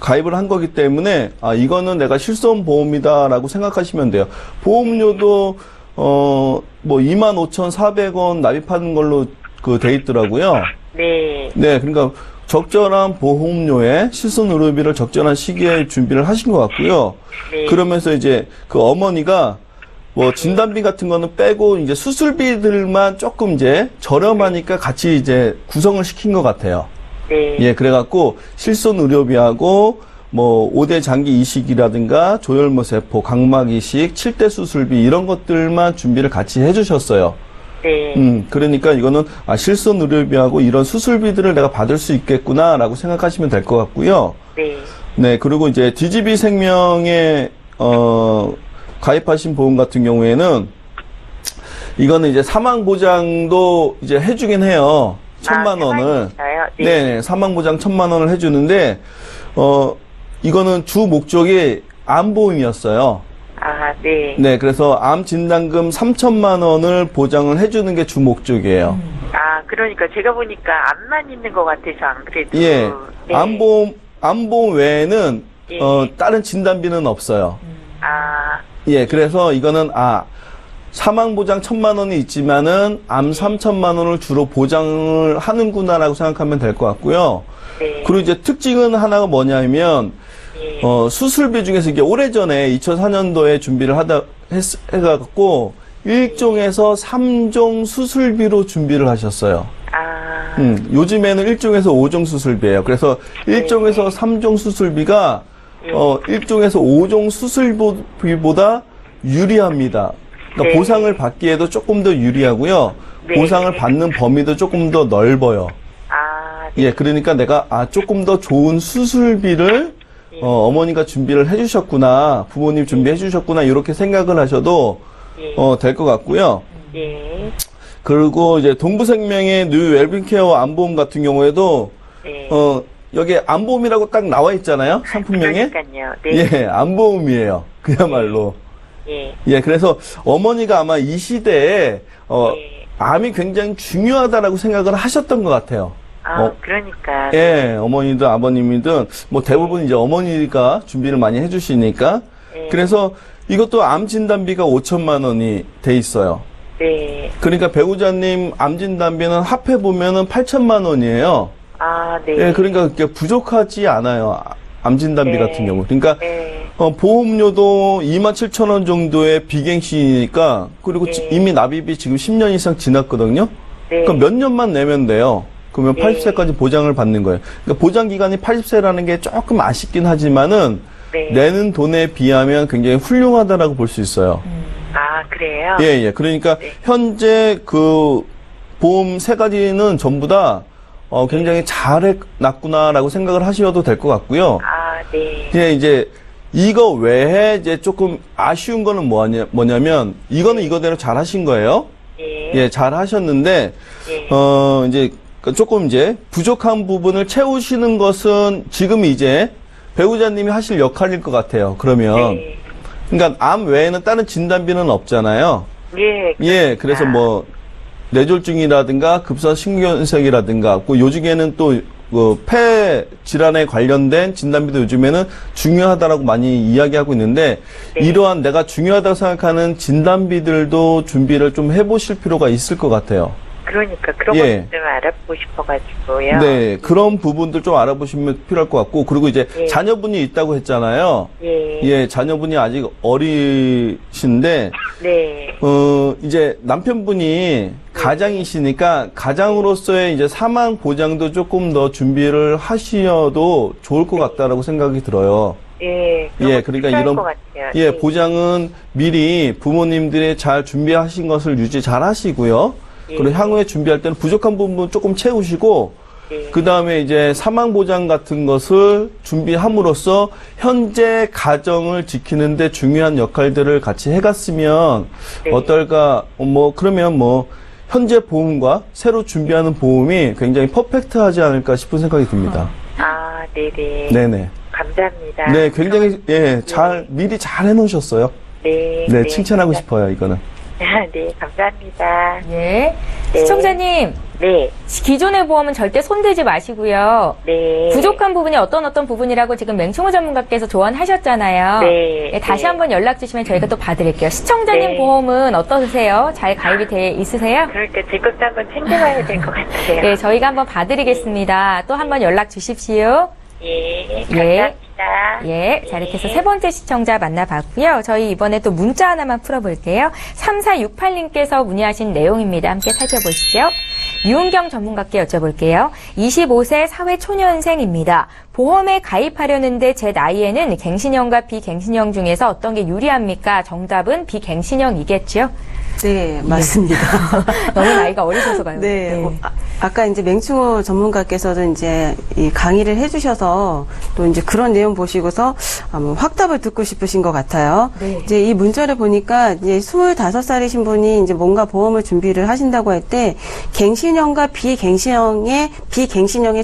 가입을 한 거기 때문에 이거는 내가 실손 보험이다라고 생각하시면 돼요. 보험료도 뭐 25,400원 납입하는 걸로 돼 있더라고요. 네. 네, 그러니까 적절한 보험료에 실손 의료비를 적절한 시기에 준비를 하신 것 같고요. 네. 그러면서 이제 그 어머니가 뭐 진단비 같은 거는 빼고 이제 수술비들만 조금 이제 저렴하니까 같이 이제 구성을 시킨 것 같아요. 네. 예, 그래갖고 실손 의료비하고 뭐 5대 장기 이식이라든가 조혈모 세포, 각막 이식, 7대 수술비 이런 것들만 준비를 같이 해주셨어요. 네. 그러니까 이거는 실손 의료비하고 이런 수술비들을 내가 받을 수 있겠구나라고 생각하시면 될 것 같고요. 네. 네, 그리고 이제 DGB 생명에 가입하신 보험 같은 경우에는 이거는 이제 사망 보장도 이제 해주긴 해요. 1,000만 원을. 네, 사망 보장 1,000만 원을 해주는데 이거는 주 목적이 암 보험이었어요. 아, 네. 네, 그래서 암 진단금 3,000만 원을 보장을 해주는 게 주 목적이에요. 아, 그러니까 제가 보니까 암만 있는 것 같아서 안 그래도. 예, 네. 암보험 외에는 예. 다른 진단비는 없어요. 아, 예, 그래서 이거는 사망 보장 1,000만 원이 있지만은 암 3,000만 원을 주로 보장을 하는구나라고 생각하면 될 것 같고요. 네. 그리고 이제 특징은 하나가 뭐냐면 예. 수술비 중에서 이게 오래전에 2004년도에 준비를 해갖고 1종에서 3종 수술비로 준비를 하셨어요. 아, 요즘에는 1종에서 5종 수술비예요. 그래서 1종에서 3종 수술비가 1종에서 5종 수술비보다 유리합니다. 그러니까 네. 보상을 받기에도 조금 더 유리하고요. 네. 보상을 받는 범위도 조금 더 넓어요. 아, 예, 그러니까 내가 조금 더 좋은 수술비를 어머니가 준비를 해주셨구나, 부모님 준비해 주셨구나 이렇게 생각을 하셔도 될 것 같고요. 예. 그리고 이제 동부생명의 뉴 웰빙케어 암보험 같은 경우에도 네. 여기 암보험이라고 딱 나와 있잖아요, 상품명에. 그러니까요. 네. 예, 암보험이에요. 그야말로. 예. 예, 그래서 어머니가 아마 이 시대에 네. 암이 굉장히 중요하다라고 생각을 하셨던 것 같아요. 아, 그러니까. 예, 어머니든 아버님이든 뭐 대부분 이제 어머니가 준비를 많이 해주시니까. 네. 그래서 이것도 암 진단비가 5,000만 원이 돼 있어요. 네. 그러니까 배우자님 암 진단비는 합해 보면은 8,000만 원이에요. 아, 네. 예, 그러니까 그게 부족하지 않아요. 암 진단비 네. 같은 경우. 그러니까 네. 보험료도 27,000원 정도의 비갱신이니까, 그리고 네. 이미 납입이 지금 10년 이상 지났거든요. 네. 그럼 몇 년만 내면 돼요. 그러면 네. 80세까지 보장을 받는 거예요. 그러니까 보장 기간이 80세라는 게 조금 아쉽긴 하지만은 네. 내는 돈에 비하면 굉장히 훌륭하다라고 볼 수 있어요. 아, 그래요? 예, 예. 그러니까 네. 현재 그 보험 세 가지는 전부 다 굉장히 잘 해놨구나라고 생각을 하셔도 될 것 같고요. 아, 네. 예, 이제 이거 외에 이제 조금 아쉬운 거는 뭐냐면 이거는 이거대로 잘 하신 거예요. 예. 예, 잘 하셨는데 예. 이제 조금 이제 부족한 부분을 채우시는 것은 지금 이제 배우자님이 하실 역할일 것 같아요. 그러면 네. 그러니까 암 외에는 다른 진단비는 없잖아요. 예. 예, 그래서 뭐 뇌졸중이라든가 급성심근색이라든가 요즘에는 또 폐 질환에 관련된 진단비도 요즘에는 중요하다라고 많이 이야기하고 있는데 네. 이러한 내가 중요하다고 생각하는 진단비들도 준비를 좀 해보실 필요가 있을 것 같아요. 그러니까 그런 예. 것좀 알아보고 싶어가지고요. 네, 그런 부분들 좀 알아보시면 필요할 것 같고, 그리고 이제 예. 자녀분이 있다고 했잖아요. 예. 예, 자녀분이 아직 어리신데, 네. 이제 남편분이 가장이시니까 가장으로서의 이제 사망 보장도 조금 더 준비를 하셔도 좋을 것 같다라고 생각이 들어요. 예. 예, 그러니까 이런 것 같아요. 예, 보장은 미리 부모님들이 잘 준비하신 것을 유지 잘 하시고요. 그리고 향후에 준비할 때는 부족한 부분 조금 채우시고, 예. 그 다음에 이제 사망 보장 같은 것을 준비함으로써 현재 가정을 지키는데 중요한 역할들을 같이 해갔으면 네. 어떨까, 그러면 현재 보험과 새로 준비하는 보험이 굉장히 퍼펙트하지 않을까 싶은 생각이 듭니다. 아, 네네. 네네. 감사합니다. 네, 굉장히, 미리 잘 해놓으셨어요. 네. 네, 칭찬하고 싶어요, 이거는. 네, 감사합니다. 예. 네. 시청자님, 네, 기존의 보험은 절대 손대지 마시고요. 네. 부족한 부분이 어떤 부분이라고 지금 맹충호 전문가께서 조언하셨잖아요. 네. 네, 다시 네. 한번 연락 주시면 저희가 또 봐드릴게요. 시청자님 네. 보험은 어떠세요? 잘 가입이 돼 있으세요? 그러니까 제 것도 한번 챙겨봐야 될 것 같아요. 네, 저희가 한번 봐드리겠습니다. 또 한번 연락 주십시오. 예, 감사합니다. 예, 자, 이렇게 해서 세 번째 시청자 만나봤고요. 저희 이번에 또 문자 하나만 풀어볼게요. 3468님께서 문의하신 내용입니다. 함께 살펴보시죠. 유은경 전문가께 여쭤볼게요. 25세 사회초년생입니다. 보험에 가입하려는데 제 나이에는 갱신형과 비갱신형 중에서 어떤 게 유리합니까? 정답은 비갱신형이겠죠? 네, 맞습니다. 너무 나이가 어리셔서 가요. 네. 아까 이제 맹충호 전문가께서도 이제 이 강의를 해주셔서 또 이제 그런 내용 보시고서 확답을 듣고 싶으신 것 같아요. 네. 이제 이 문자를 보니까 이제 25살이신 분이 이제 뭔가 보험을 준비를 하신다고 할 때 갱신형과 비갱신형에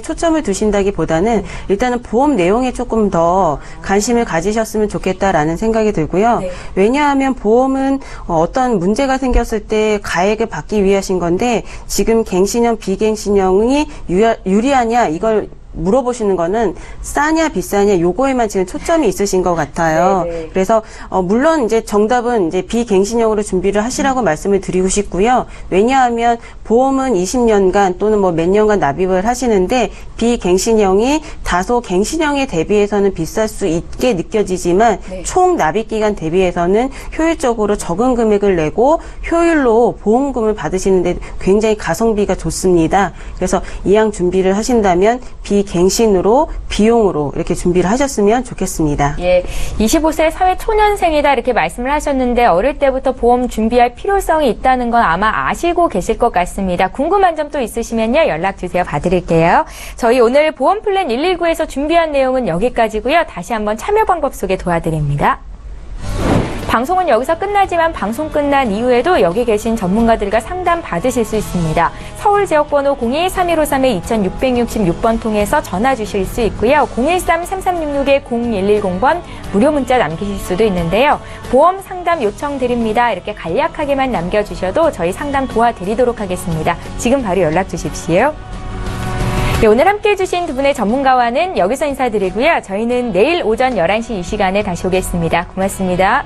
초점을 두신다기보다는 일단은 보험 내용에 조금 더 관심을 가지셨으면 좋겠다라는 생각이 들고요. 네. 왜냐하면 보험은 어떤 문제가 생겼을 때 가액을 받기 위하신 건데 지금 갱신형, 비갱신형이 유리하냐 이걸 물어보시는 거는 싸냐 비싸냐 요거에만 지금 초점이 있으신 것 같아요. 네네. 그래서 물론 이제 정답은 이제 비갱신형으로 준비를 하시라고 말씀을 드리고 싶고요. 왜냐하면 보험은 20년간 또는 뭐 몇 년간 납입을 하시는데 비갱신형이 다소 갱신형에 대비해서는 비쌀 수 있게 느껴지지만 네. 총 납입 기간 대비해서는 효율적으로 적은 금액을 내고 효율로 보험금을 받으시는데 굉장히 가성비가 좋습니다. 그래서 이왕 준비를 하신다면 비갱신으로 비용으로 이렇게 준비를 하셨으면 좋겠습니다. 예, 25세 사회 초년생이다 이렇게 말씀을 하셨는데 어릴 때부터 보험 준비할 필요성이 있다는 건 아마 아시고 계실 것 같습니다. 궁금한 점 또 있으시면요 연락 주세요. 봐드릴게요. 저희 오늘 보험 플랜 119에서 준비한 내용은 여기까지고요. 다시 한번 참여 방법 소개 도와드립니다. 방송은 여기서 끝나지만 방송 끝난 이후에도 여기 계신 전문가들과 상담 받으실 수 있습니다. 서울 지역번호 02-3266-2666번 통해서 전화 주실 수 있고요. 013-3366-0110번 무료 문자 남기실 수도 있는데요. 보험 상담 요청드립니다. 이렇게 간략하게만 남겨주셔도 저희 상담 도와드리도록 하겠습니다. 지금 바로 연락 주십시오. 네, 오늘 함께해 주신 두 분의 전문가와는 여기서 인사드리고요. 저희는 내일 오전 11시 이 시간에 다시 오겠습니다. 고맙습니다.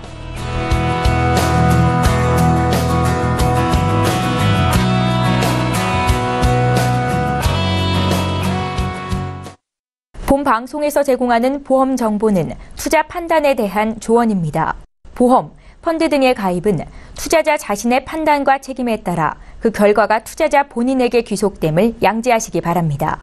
본 방송에서 제공하는 보험 정보는 투자 판단에 대한 조언입니다. 보험, 펀드 등의 가입은 투자자 자신의 판단과 책임에 따라 그 결과가 투자자 본인에게 귀속됨을 양지하시기 바랍니다.